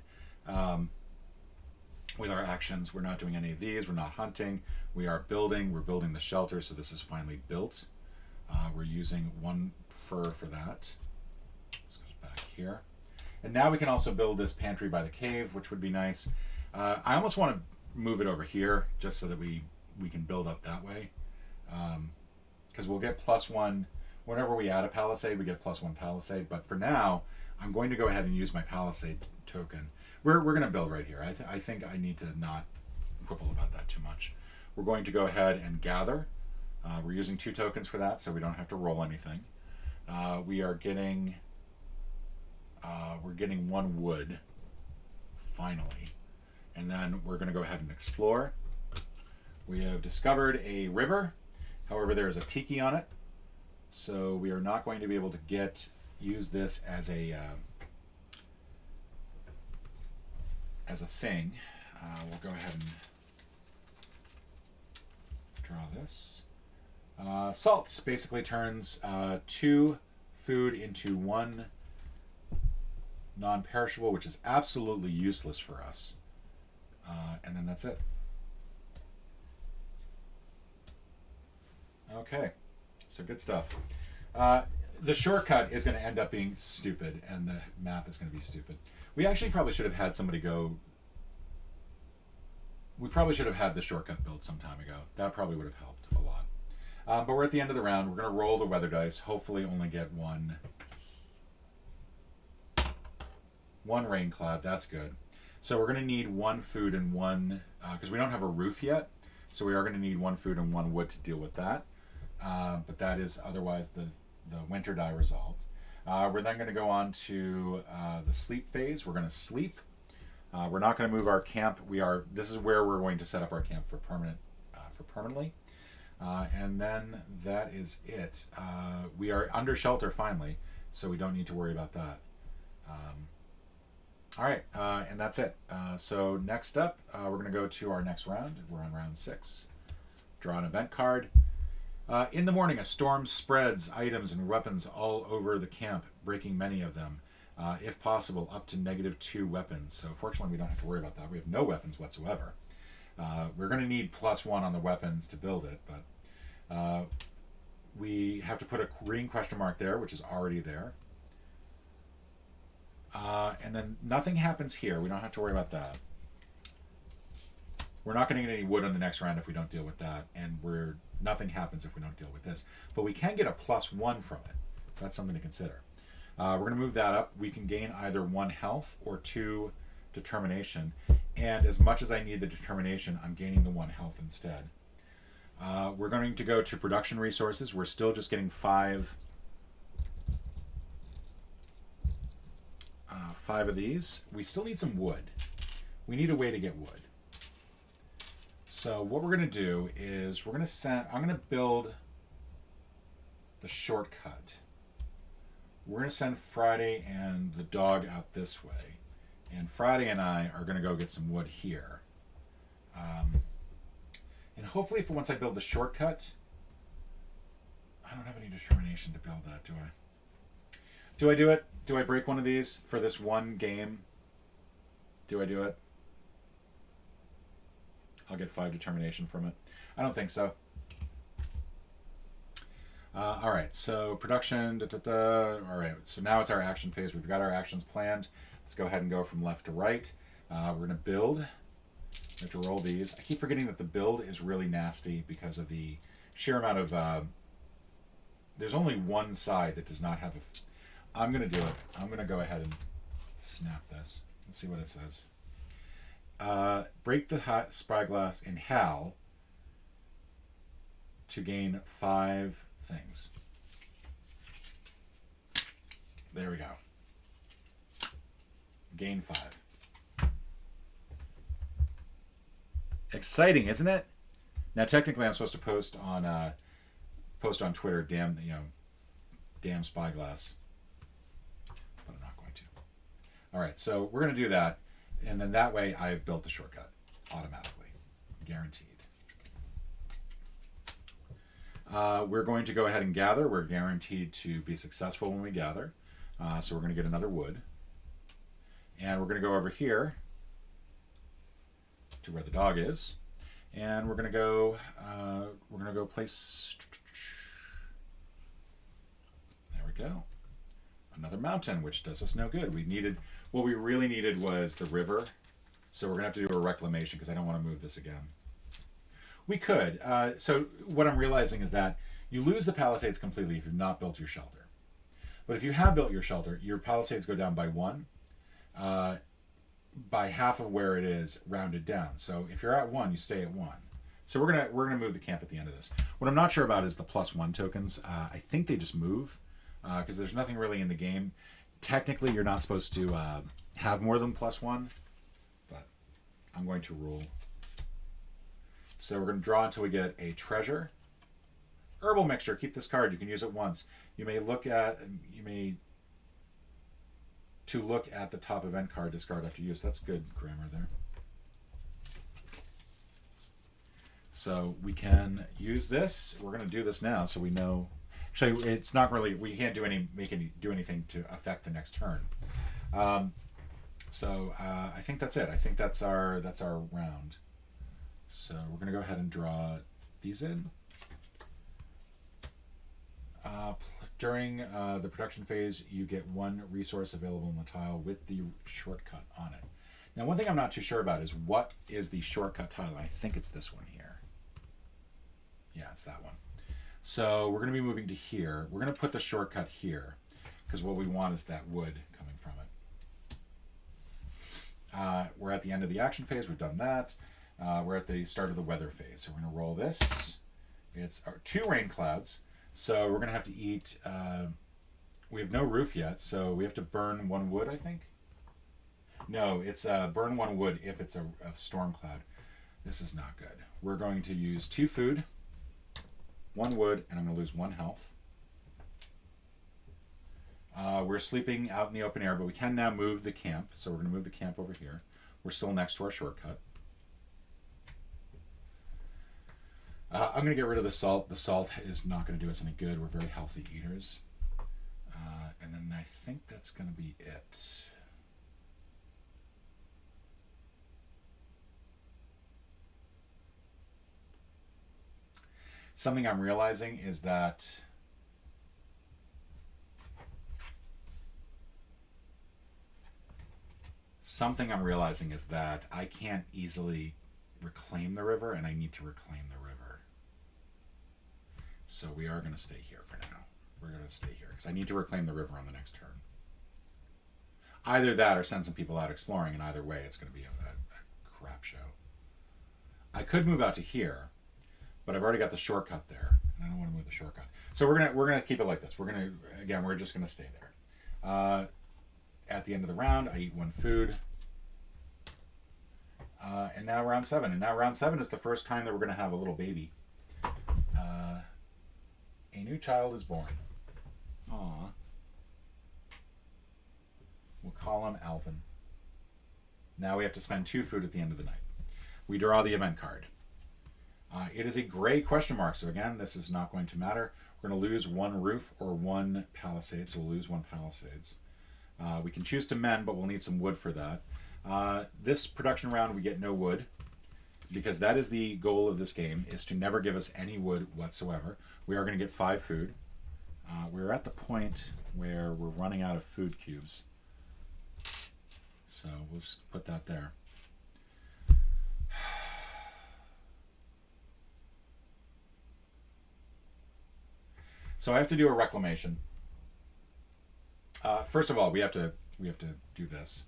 Speaker 1: with our actions. We're not doing any of these. We're not hunting. We are building. We're building the shelter, so this is finally built. We're using 1 fur for that. This goes back here. And now we can also build this pantry by the cave, which would be nice. I almost want to move it over here just so that we can build up that way. Because we'll get +1. Whenever we add a palisade, we get +1 palisade. But for now, I'm going to go ahead and use my palisade token. We're going to build right here. I think I need to not quibble about that too much. We're going to go ahead and gather. We're using 2 tokens for that, so we don't have to roll anything. We are getting... we're getting 1 wood, finally. And then we're going to go ahead and explore. We have discovered a river. However, there is a tiki on it. So we are not going to be able to use this as a thing. We'll go ahead and draw this. Salts basically turns 2 food into 1 non-perishable, which is absolutely useless for us. And then that's it. Okay, so good stuff. The shortcut is going to end up being stupid, and the map is going to be stupid. We actually probably should have had somebody go... We probably should have had the shortcut built some time ago. That probably would have helped a lot. But we're at the end of the round. We're going to roll the weather dice. Hopefully only get 1 rain cloud. That's good. So we're going to need 1 food and 1... because we don't have a roof yet. So we are going to need 1 food and 1 wood to deal with that. But that is otherwise the winter die resolved. We're then going to go on to the sleep phase. We're going to sleep. We're not going to move our camp. This is where we're going to set up our camp for permanently. And then that is it. We are under shelter finally, so we don't need to worry about that. All right, and that's it. So next up, we're going to go to our next round. We're on round 6. Draw an event card. In the morning, a storm spreads items and weapons all over the camp, breaking many of them. If possible, up to -2 weapons. So fortunately, we don't have to worry about that. We have no weapons whatsoever. We're going to need +1 on the weapons to build it, but we have to put a green question mark there, which is already there. And then nothing happens here. We don't have to worry about that. We're not going to get any wood on the next round if we don't deal with that, and nothing happens if we don't deal with this. But we can get a +1 from it, so that's something to consider. We're going to move that up. We can gain either 1 health or 2 determination, and as much as I need the determination, I'm gaining the 1 health instead. We're going to go to production resources. We're still just getting 5 of these. We still need some wood. We need a way to get wood. So what we're going to do is I'm going to build the shortcut. We're going to send Friday and the dog out this way. And Friday and I are going to go get some wood here. And hopefully once I build the shortcut, I don't have any determination to build that, do I? Do I do it? Do I break one of these for this one game? Do I do it? I'll get 5 determination from it. I don't think so. All right, so production. All right, so now it's our action phase. We've got our actions planned. Let's go ahead and go from left to right. We're going to build. We have to roll these. I keep forgetting that the build is really nasty because of the sheer amount of... there's only one side that does not have a... I'm going to do it. I'm going to go ahead and snap this. Let's see what it says. Break the spyglass in Hal to gain 5 things. There we go. Gain 5. Exciting, isn't it? Now, technically, I'm supposed to post on Twitter. Damn spyglass. But I'm not going to. All right, so we're going to do that, and then that way I've built the shortcut automatically, guaranteed. We're going to go ahead and gather. We're guaranteed to be successful when we gather. So we're going to get another wood. And we're going to go over here to where the dog is. And we're going to go place... There we go. Another mountain, which does us no good. What we really needed was the river. So we're going to have to do a reclamation because I don't want to move this again. We could. So what I'm realizing is that you lose the Palisades completely if you've not built your shelter. But if you have built your shelter, your Palisades go down by 1, by half of where it is rounded down. So if you're at 1, you stay at 1. So we're gonna move the camp at the end of this. What I'm not sure about is the +1 tokens. I think they just move because there's nothing really in the game. Technically, you're not supposed to have more than +1, but I'm going to rule. So we're going to draw until we get a treasure. Herbal mixture. Keep this card. You can use it once. To look at the top event card, discard after use. That's good grammar there. So we can use this. We're going to do this now, so we know. Actually, it's not really. We can't do anything to affect the next turn. So I think that's it. I think that's our round. So we're going to go ahead and draw these in. During the production phase, you get 1 resource available on the tile with the shortcut on it. Now, one thing I'm not too sure about is what is the shortcut tile. I think it's this one here. Yeah, it's that one. So we're going to be moving to here. We're going to put the shortcut here because what we want is that wood coming from it. We're at the end of the action phase. We've done that. We're at the start of the weather phase. So we're going to roll this. It's 2 rain clouds. So we're going to have to eat... we have no roof yet, so we have to burn 1 wood, I think? No, it's burn 1 wood if it's a storm cloud. This is not good. We're going to use 2 food, 1 wood, and I'm going to lose 1 health. We're sleeping out in the open air, but we can now move the camp. So we're going to move the camp over here. We're still next to our shortcut. I'm going to get rid of the salt. The salt is not going to do us any good. We're very healthy eaters. And then I think that's going to be it. Something I'm realizing is that I can't easily reclaim the river, and I need to reclaim the river. So we are going to stay here for now. We're going to stay here because I need to reclaim the river on the next turn. Either that or send some people out exploring, and either way it's going to be a crap show. I could move out to here, but I've already got the shortcut there, and I don't want to move the shortcut. So we're gonna keep it like this. We're just gonna stay there. At the end of the round, I eat 1 food. And now round 7. And now round 7 is the first time that we're going to have a little baby. A new child is born. Aww. We'll call him Alvin. Now we have to spend 2 food at the end of the night. We draw the event card. It is a gray question mark, so again, this is not going to matter. We're going to lose 1 roof or 1 palisade, so we'll lose 1 palisades. We can choose to mend, but we'll need some wood for that. This production round, we get no wood, because that is the goal of this game, is to never give us any wood whatsoever. We are going to get 5 food. We're at the point where we're running out of food cubes. So we'll just put that there. So I have to do a reclamation. First of all, we have to do this.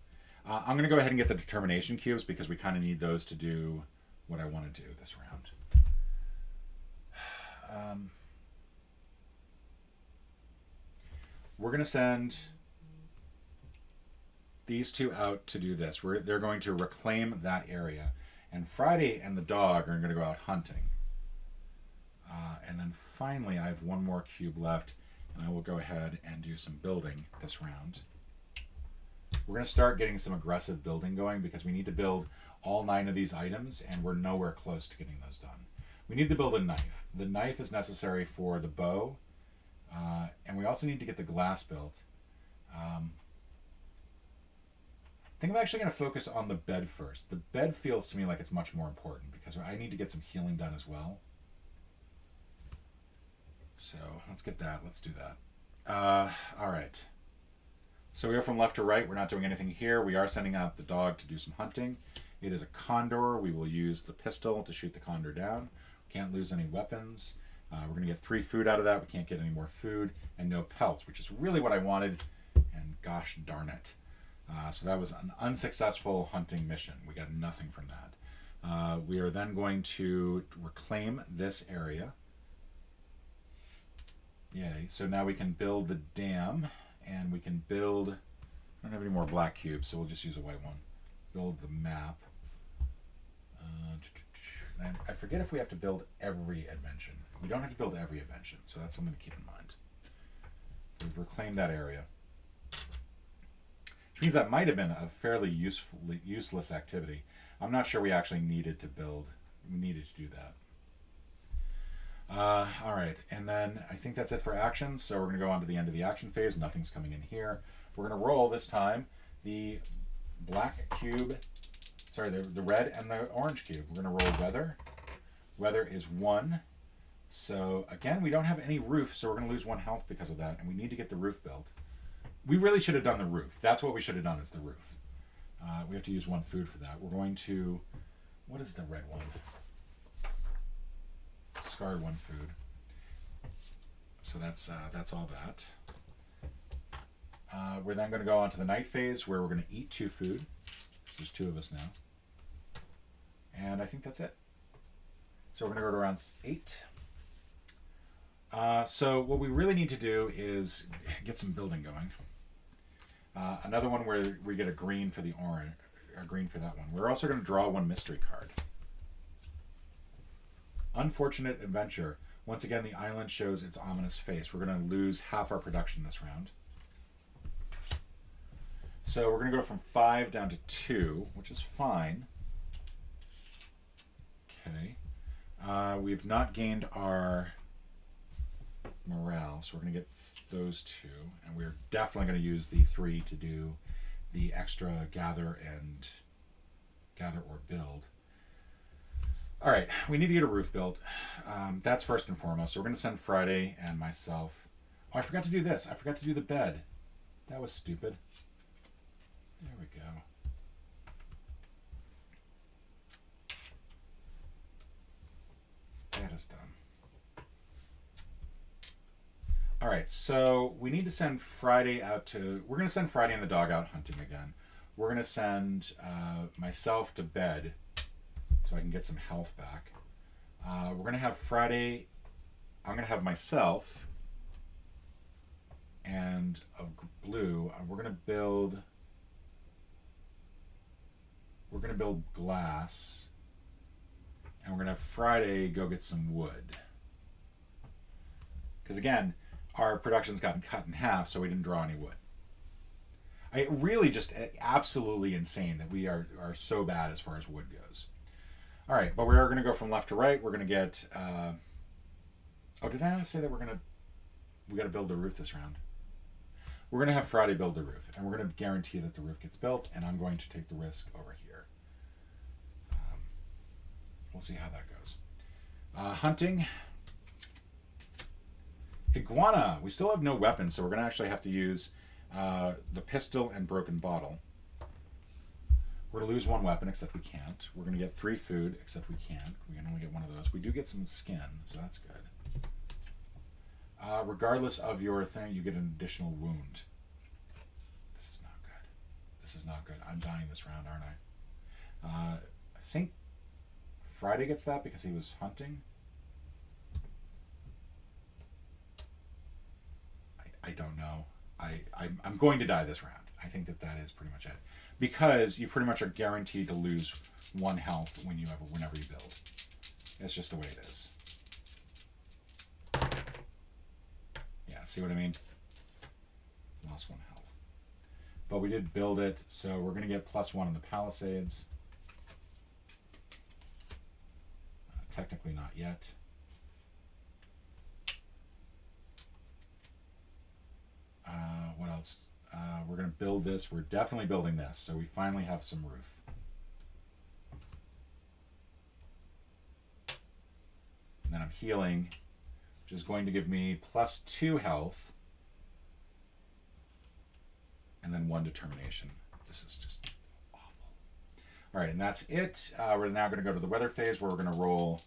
Speaker 1: I'm going to go ahead and get the determination cubes because we kind of need those to do what I want to do this round. We're going to send these 2 out to do this. They're going to reclaim that area. And Friday and the dog are going to go out hunting. And then finally, I have 1 more cube left, and I will go ahead and do some building this round. We're going to start getting some aggressive building going because we need to build all 9 of these items, and we're nowhere close to getting those done. We need to build a knife. The knife is necessary for the bow, and we also need to get the glass built. I think I'm actually going to focus on the bed first. The bed feels to me like it's much more important because I need to get some healing done as well. So let's get that. Let's do that. All right. So we go from left to right. We're not doing anything here. We are sending out the dog to do some hunting. It is a condor. We will use the pistol to shoot the condor down. We can't lose any weapons. We're going to get 3 food out of that. We can't get any more food. And no pelts, which is really what I wanted. And gosh darn it. So that was an unsuccessful hunting mission. We got nothing from that. We are then going to reclaim this area. Yay. So now we can build the dam, and we can build, I don't have any more black cubes, so we'll just use a white one. Build the map. I forget if we have to build every invention. We don't have to build every invention, so that's something to keep in mind. We've reclaimed that area. Which means that might have been a fairly useless activity. I'm not sure we actually needed to build. We needed to do that. All right, and then I think that's it for actions. So we're going to go on to the end of the action phase. Nothing's coming in here. We're going to roll this time the black cube, sorry, the red and the orange cube. We're going to roll weather. Weather is 1. So again, we don't have any roof, so we're going to lose 1 health because of that, and we need to get the roof built. We really should have done the roof. That's what we should have done, is the roof. We have to use 1 food for that. We're going to, what is the red one? Discard 1 food. So that's all that. We're then going to go on to the night phase where we're going to eat 2 food. So there's 2 of us now. And I think that's it. So we're going to go to round 8. So what we really need to do is get some building going. Another one where we get a green for the orange, a green for that one. We're also going to draw 1 mystery card. Unfortunate adventure. Once again, the island shows its ominous face. We're going to lose half our production this round. So we're going to go from 5 down to 2, which is fine. Okay. We've not gained our morale, so we're going to get those 2. And we're definitely going to use the 3 to do the extra gather or build. All right, we need to get a roof built. That's first and foremost. So we're going to send Friday and myself. Oh, I forgot to do this. I forgot to do the bed. That was stupid. There we go. that is done. All right, so we need to send Friday out to... We're going to send Friday and the dog out hunting again. We're going to send myself to bed so I can get some health back. We're going to have Friday... I'm going to have myself and a blue. We're going to build glass, and we're going to have Friday go get some wood. Because again, our production's gotten cut in half, so we didn't draw any wood. I really just absolutely insane that we are so bad as far as wood goes. All right, but we are going to go from left to right. We're going to get... oh, did I not say that we got to build the roof this round? We're going to have Friday build the roof, and we're going to guarantee that the roof gets built, and I'm going to take the risk over here. We'll see how that goes. Hunting. Iguana. We still have no weapons, so we're going to actually have to use the pistol and broken bottle. We're going to lose one weapon, except we can't. We're going to get 3 food, except we can't. We can only get 1 of those. We do get some skin, so that's good. Regardless of your thing, you get an additional wound. This is not good. This is not good. I'm dying this round, aren't I? I think Friday gets that because he was hunting. I don't know. I'm going to die this round. I think that is pretty much it. Because you pretty much are guaranteed to lose 1 health whenever you build. That's just the way it is. Yeah, see what I mean? Lost 1 health. But we did build it, so we're going to get +1 on the Palisades. Technically not yet. What else? We're going to build this. We're definitely building this, so we finally have some roof. And then I'm healing, which is going to give me +2 health. And then 1 determination. This is just awful. All right, and that's it. We're now going to go to the weather phase where we're going to roll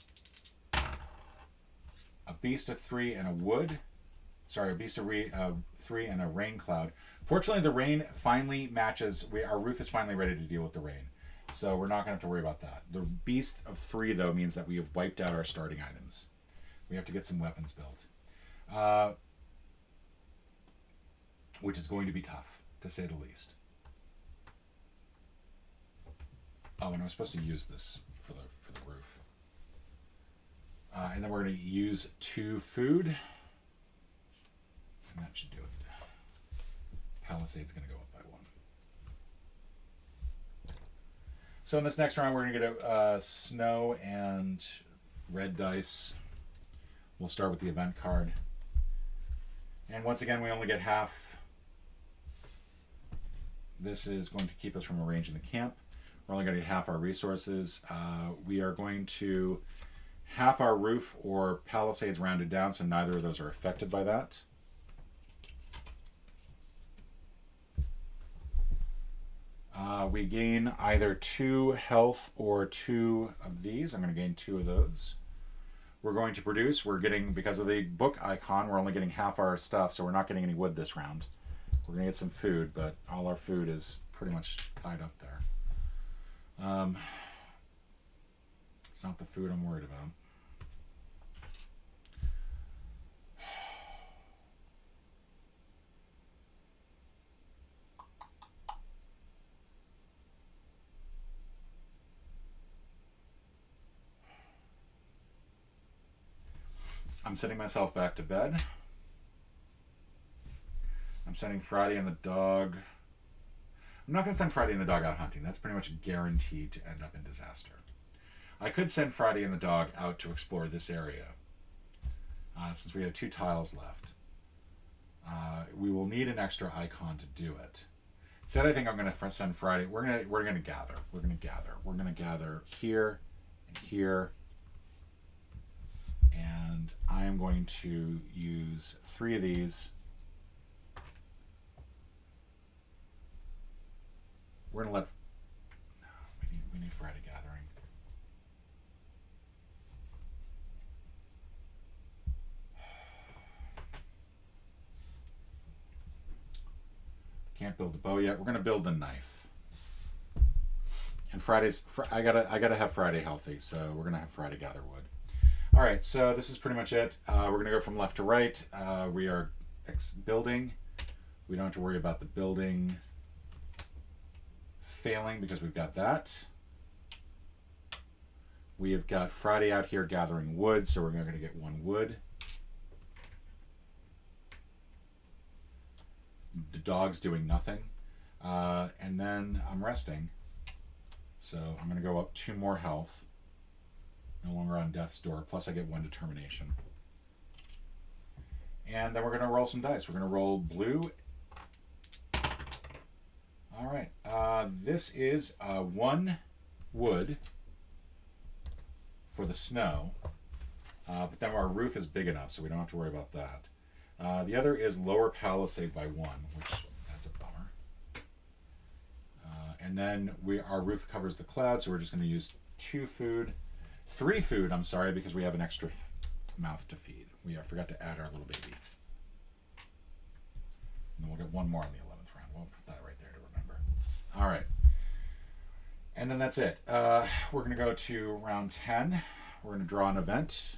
Speaker 1: a beast of 3 and a wood. Sorry, a beast of 3 and a rain cloud. Fortunately, the rain finally matches. Our roof is finally ready to deal with the rain. So we're not going to have to worry about that. The beast of 3, though, means that we have wiped out our starting items. We have to get some weapons built. Which is going to be tough, to say the least. Oh, and I was supposed to use this for the roof. And then we're going to use 2 food. And that should do it. Palisade's going to go up by 1. So in this next round, we're going to get a snow and red dice. We'll start with the event card. And once again, we only get half. This is going to keep us from arranging the camp. We're only going to get half our resources. We are going to half our roof or palisades rounded down, so neither of those are affected by that. We gain either 2 health or 2 of these. I'm going to gain 2 of those. We're going to produce. We're getting, because of the book icon, we're only getting half our stuff, so we're not getting any wood this round. We're going to get some food, but all our food is pretty much tied up there. It's not the food I'm worried about. I'm sending myself back to bed. I'm sending Friday and the dog. I'm not going to send Friday and the dog out hunting. That's pretty much guaranteed to end up in disaster. I could send Friday and the dog out to explore this area, since we have 2 tiles left. We will need an extra icon to do it. Instead, I think I'm going to send Friday. We're going to gather. We're going to gather here and here. And I am going to use 3 of these. We're going to let... We need Friday gathering. Can't build a bow yet. We're gonna build a knife. And Fridays, I gotta have Friday healthy, so we're gonna have Friday gather wood. All right, so this is pretty much it. We're gonna go from left to right. We are building. We don't have to worry about the building failing because we've got that. We have got Friday out here gathering wood, so we're going to get 1 wood. The dog's doing nothing. And then I'm resting. So I'm going to go up 2 more health. No longer on death's door. Plus I get 1 determination. And then we're going to roll some dice. We're going to roll blue. All right. This is 1 wood for the snow. But then our roof is big enough, so we don't have to worry about that. The other is lower palisade by 1, which that's a bummer. And then our roof covers the cloud, so we're just going to use 3 food, I'm sorry, because we have an extra mouth to feed. I forgot to add our little baby. And then we'll get 1 more on the 11th round. We'll put that right there to remember. All right. And then that's it. We're going to go to round 10. We're going to draw an event.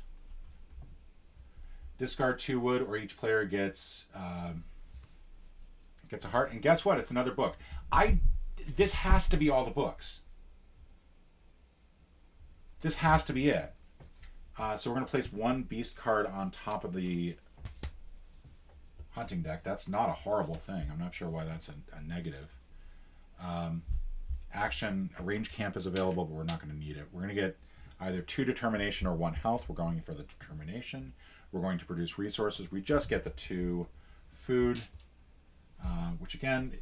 Speaker 1: Discard 2 wood, or each player gets a heart. And guess what? It's another book. This has to be all the books. This has to be it. So we're going to place 1 beast card on top of the hunting deck. That's not a horrible thing. I'm not sure why that's a negative. Action, a range camp is available, but we're not going to need it. We're going to get either 2 determination or 1 health. We're going for the determination. We're going to produce resources. We just get the 2 food, which again,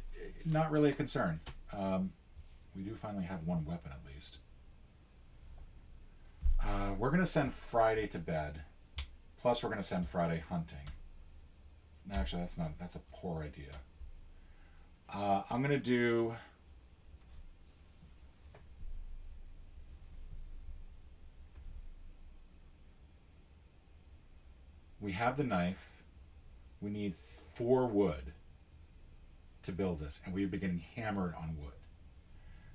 Speaker 1: not really a concern. We do finally have 1 weapon at least. We're going to send Friday to bed. Plus we're going to send Friday hunting. Actually, that's a poor idea. I'm going to do... We have the knife. We need 4 wood to build this, and we've been getting hammered on wood.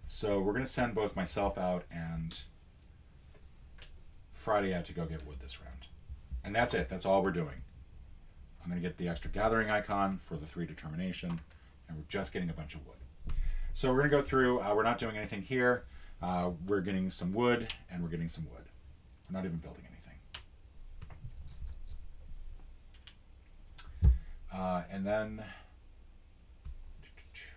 Speaker 1: So we're going to send both myself out and Friday out to go get wood this round. And that's it. That's all we're doing. I'm going to get the extra gathering icon for the 3 determination, and we're just getting a bunch of wood. So we're going to go through. We're not doing anything here. We're getting some wood, and we're getting some wood. We're not even building anything. And then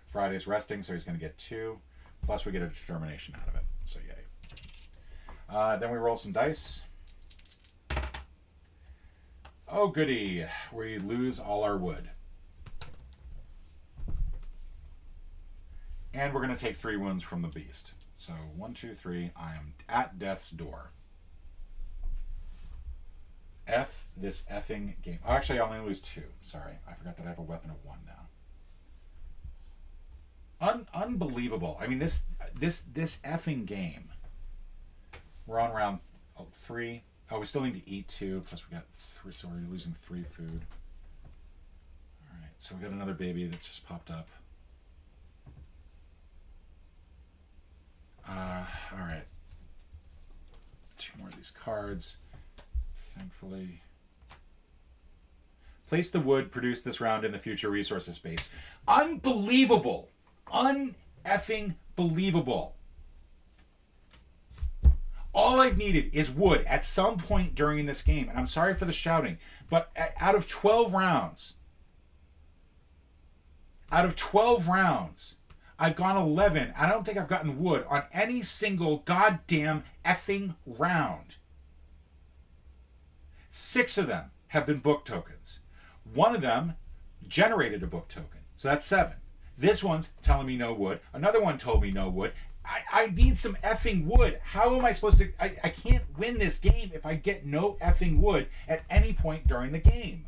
Speaker 1: Friday's resting, so he's going to get 2. Plus we get a determination out of it. So yay. Then we roll some dice. Oh goody. We lose all our wood. And we're going to take 3 wounds from the beast. So 1, 2, 3. I am at death's door. F this effing game. Oh, actually, I only lose 2. Sorry. I forgot that I have a weapon of 1 now. Unbelievable. I mean, this effing game. We're on round 3. Oh, we still need to eat 2. Plus we got 3, so we're losing 3 food. All right. So we got another baby that's just popped up. All right. 2 more of these cards. Thankfully. Place the wood produced this round in the future resources space. Unbelievable. Un-effing believable. All I've needed is wood at some point during this game. And I'm sorry for the shouting, but out of 12 rounds, I've gone 11. I don't think I've gotten wood on any single goddamn effing round. 6 of them have been book tokens. 1 of them generated a book token. So that's 7. This one's telling me no wood. Another one told me no wood. I need some effing wood. How am I supposed to... I can't win this game if I get no effing wood at any point during the game.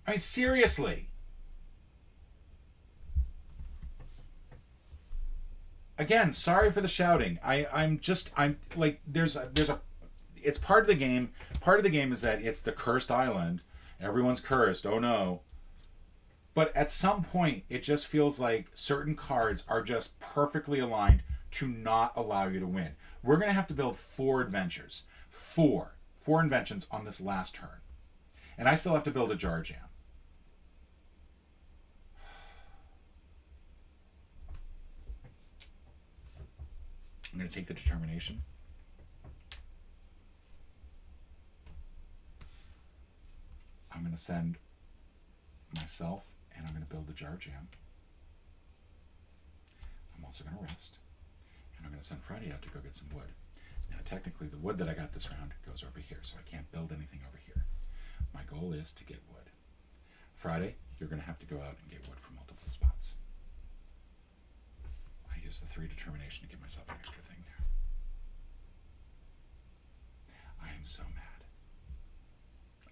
Speaker 1: I mean, seriously. Again, sorry for the shouting. I'm like, there's a... It's part of the game. Part of the game is that it's the cursed island. Everyone's cursed. Oh no. But at some point, it just feels like certain cards are just perfectly aligned to not allow you to win. We're going to have to build 4 adventures. 4 inventions on this last turn. And I still have to build a jar jam. I'm going to take the determination. I'm going to send myself, and I'm going to build the jar jam. I'm also going to rest, and I'm going to send Friday out to go get some wood. Now, technically, the wood that I got this round goes over here, so I can't build anything over here. My goal is to get wood. Friday, you're going to have to go out and get wood from multiple spots. I use the 3 determination to give myself an extra thing there. I am so mad.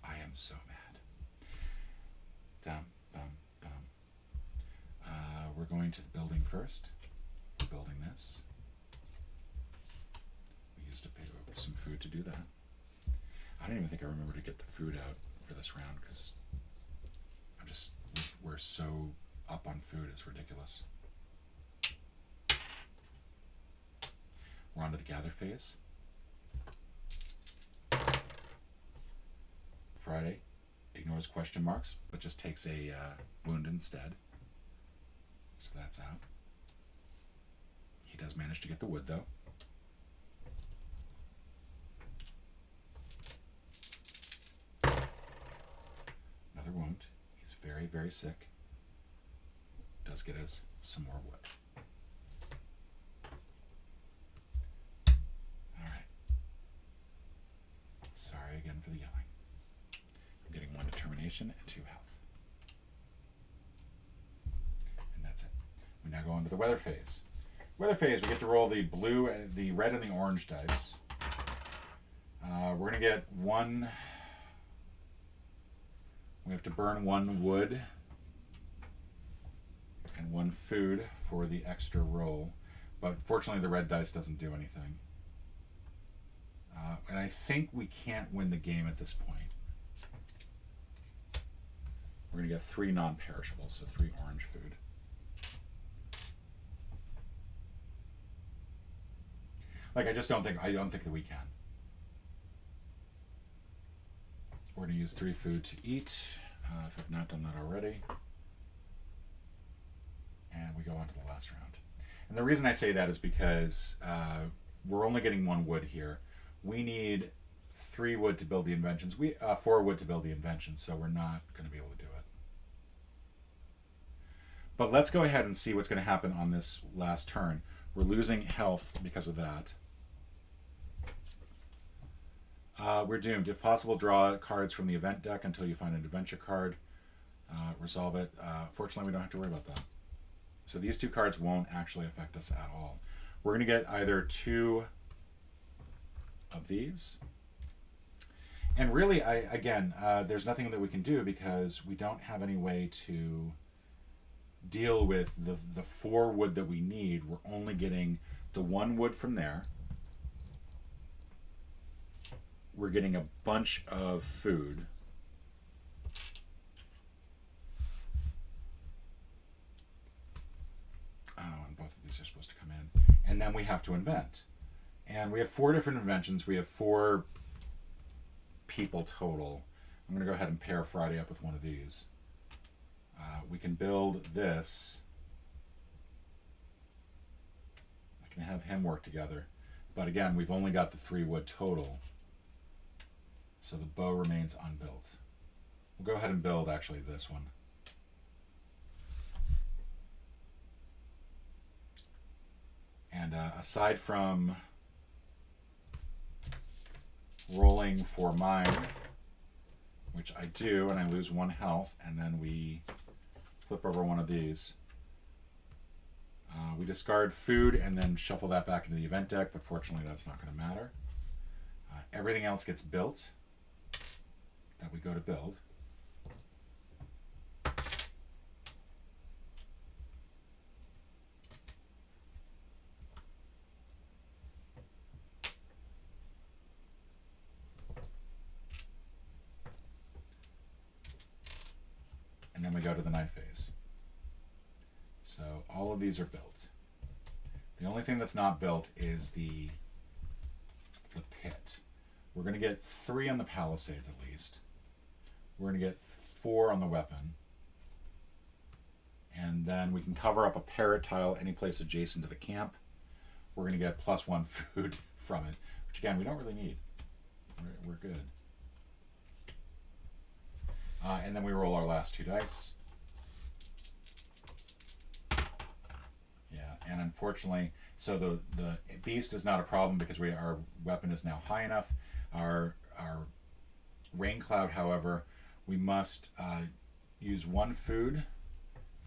Speaker 1: I am so mad. Dum, bum, bum. We're going to the building first. We're building this. We used to pay over some food to do that. I don't even think I remember to get the food out for this round because we're so up on food, it's ridiculous. We're on to the gather phase. Friday ignores question marks, but just takes a wound instead. So that's out. He does manage to get the wood, though. Another wound. He's very, very sick. Does get us some more wood. All right. Sorry again for the yelling. I'm getting 1 determination and 2 health. And that's it. We now go on to the weather phase. Weather phase, we get to roll the blue, the red, and the orange dice. We're going to get 1. We have to burn 1 wood and 1 food for the extra roll. But fortunately, the red dice doesn't do anything. And I think we can't win the game at this point. We're going to get 3 non-perishables, so 3 orange food. Like, I don't think that we can. We're going to use 3 food to eat, if I've not done that already. And we go on to the last round. And the reason I say that is because we're only getting 1 wood here. We need 3 wood to build the inventions. 4 wood to build the inventions, so we're not going to be able to do it. But let's go ahead and see what's going to happen on this last turn. We're losing health because of that. We're doomed. If possible, draw cards from the event deck until you find an adventure card. Resolve it. Fortunately, we don't have to worry about that. So these 2 cards won't actually affect us at all. We're going to get either 2 of these. And really, there's nothing that we can do because we don't have any way to deal with the 4 wood that we need. We're only getting the 1 wood from there. We're getting a bunch of food. Oh, and both of these are supposed to come in. And then we have to invent. And we have 4 different inventions. We have 4 people total. I'm going to go ahead and pair Friday up with one of these. We can build this. I can have him work together. But again, we've only got the 3 wood total. So the bow remains unbuilt. We'll go ahead and build actually this one. And aside from rolling for mine, which I do, and I lose 1 health, and then we flip over one of these. We discard food and then shuffle that back into the event deck, but fortunately that's not going to matter. Everything else gets built that we go to build. And and we go to the night phase. So all of these are built. The only thing that's not built is the pit. We're going to get 3 on the palisades at least. We're going to get 4 on the weapon. And then we can cover up a parrot tile any place adjacent to the camp. We're going to get +1 food from it, which again, we don't really need. We're good. And then we roll our last 2 dice. Yeah, and unfortunately, so the beast is not a problem because our weapon is now high enough. Our rain cloud, however, we must use 1 food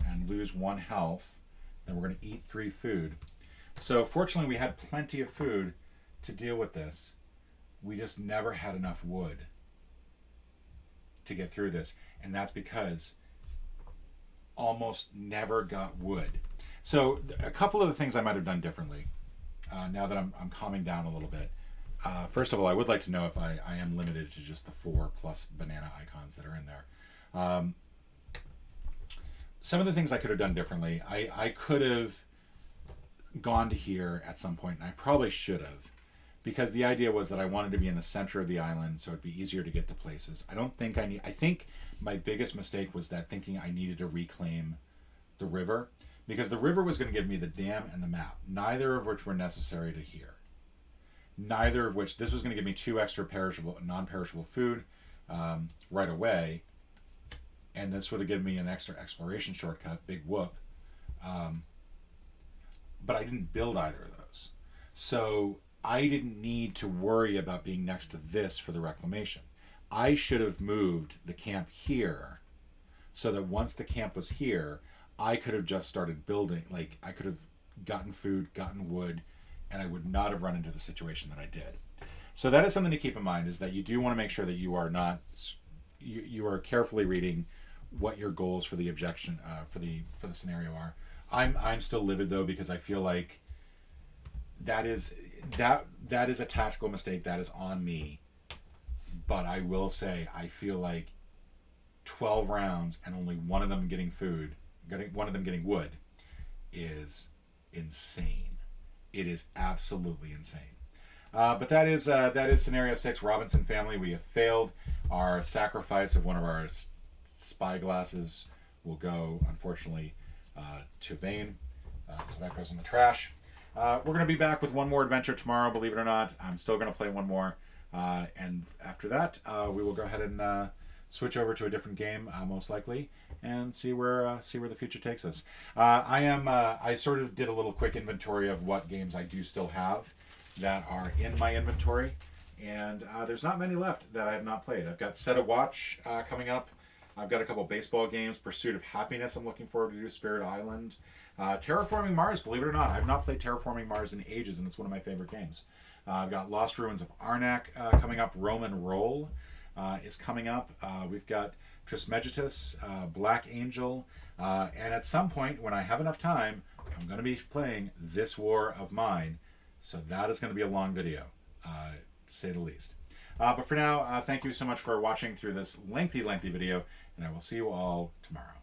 Speaker 1: and lose 1 health. Then we're going to eat 3 food. So fortunately, we had plenty of food to deal with this. We just never had enough wood to get through this, and that's because almost never got wood. So a couple of the things I might have done differently now that I'm calming down a little bit. First of all, I would like to know if I am limited to just the 4 plus banana icons that are in there. Some of the things I could have done differently, I could have gone to here at some point, and I probably should have, because the idea was that I wanted to be in the center of the island so it'd be easier to get to places. I think my biggest mistake was that thinking I needed to reclaim the river, because the river was going to give me the dam and the map, neither of which were necessary to here. Neither of which, this was going to give me 2 extra non-perishable food right away, and this would have given me an extra exploration shortcut, big whoop. But I didn't build either of those. So I didn't need to worry about being next to this for the reclamation. I should have moved the camp here so that once the camp was here, I could have just started building. Like, I could have gotten food, gotten wood, and I would not have run into the situation that I did. So that is something to keep in mind, is that you do want to make sure that you are not, you are carefully reading what your goals for the objection, for the scenario are. I'm still livid though, because I feel like that is a tactical mistake. That is on me. But I will say, I feel like 12 rounds and only one of them getting wood is insane. It is absolutely insane. But that is scenario 6, Robinson family. We have failed. Our sacrifice of one of our spy glasses will go, unfortunately, to Vane. So that goes in the trash. We're going to be back with one more adventure tomorrow, believe it or not. I'm still going to play one more. And after that, we will go ahead and switch over to a different game, most likely, and see where the future takes us. I sort of did a little quick inventory of what games I do still have that are in my inventory, and there's not many left that I have not played. I've got Set a Watch coming up. I've got a couple baseball games. Pursuit of Happiness I'm looking forward to do. Spirit Island. Terraforming Mars, believe it or not. I've not played Terraforming Mars in ages, and it's one of my favorite games. I've got Lost Ruins of Arnak coming up. Roman Roll is coming up. We've got Trismegistus, Black Angel, and at some point, when I have enough time, I'm going to be playing This War of Mine. So that is going to be a long video, to say the least. But for now, thank you so much for watching through this lengthy video, and I will see you all tomorrow.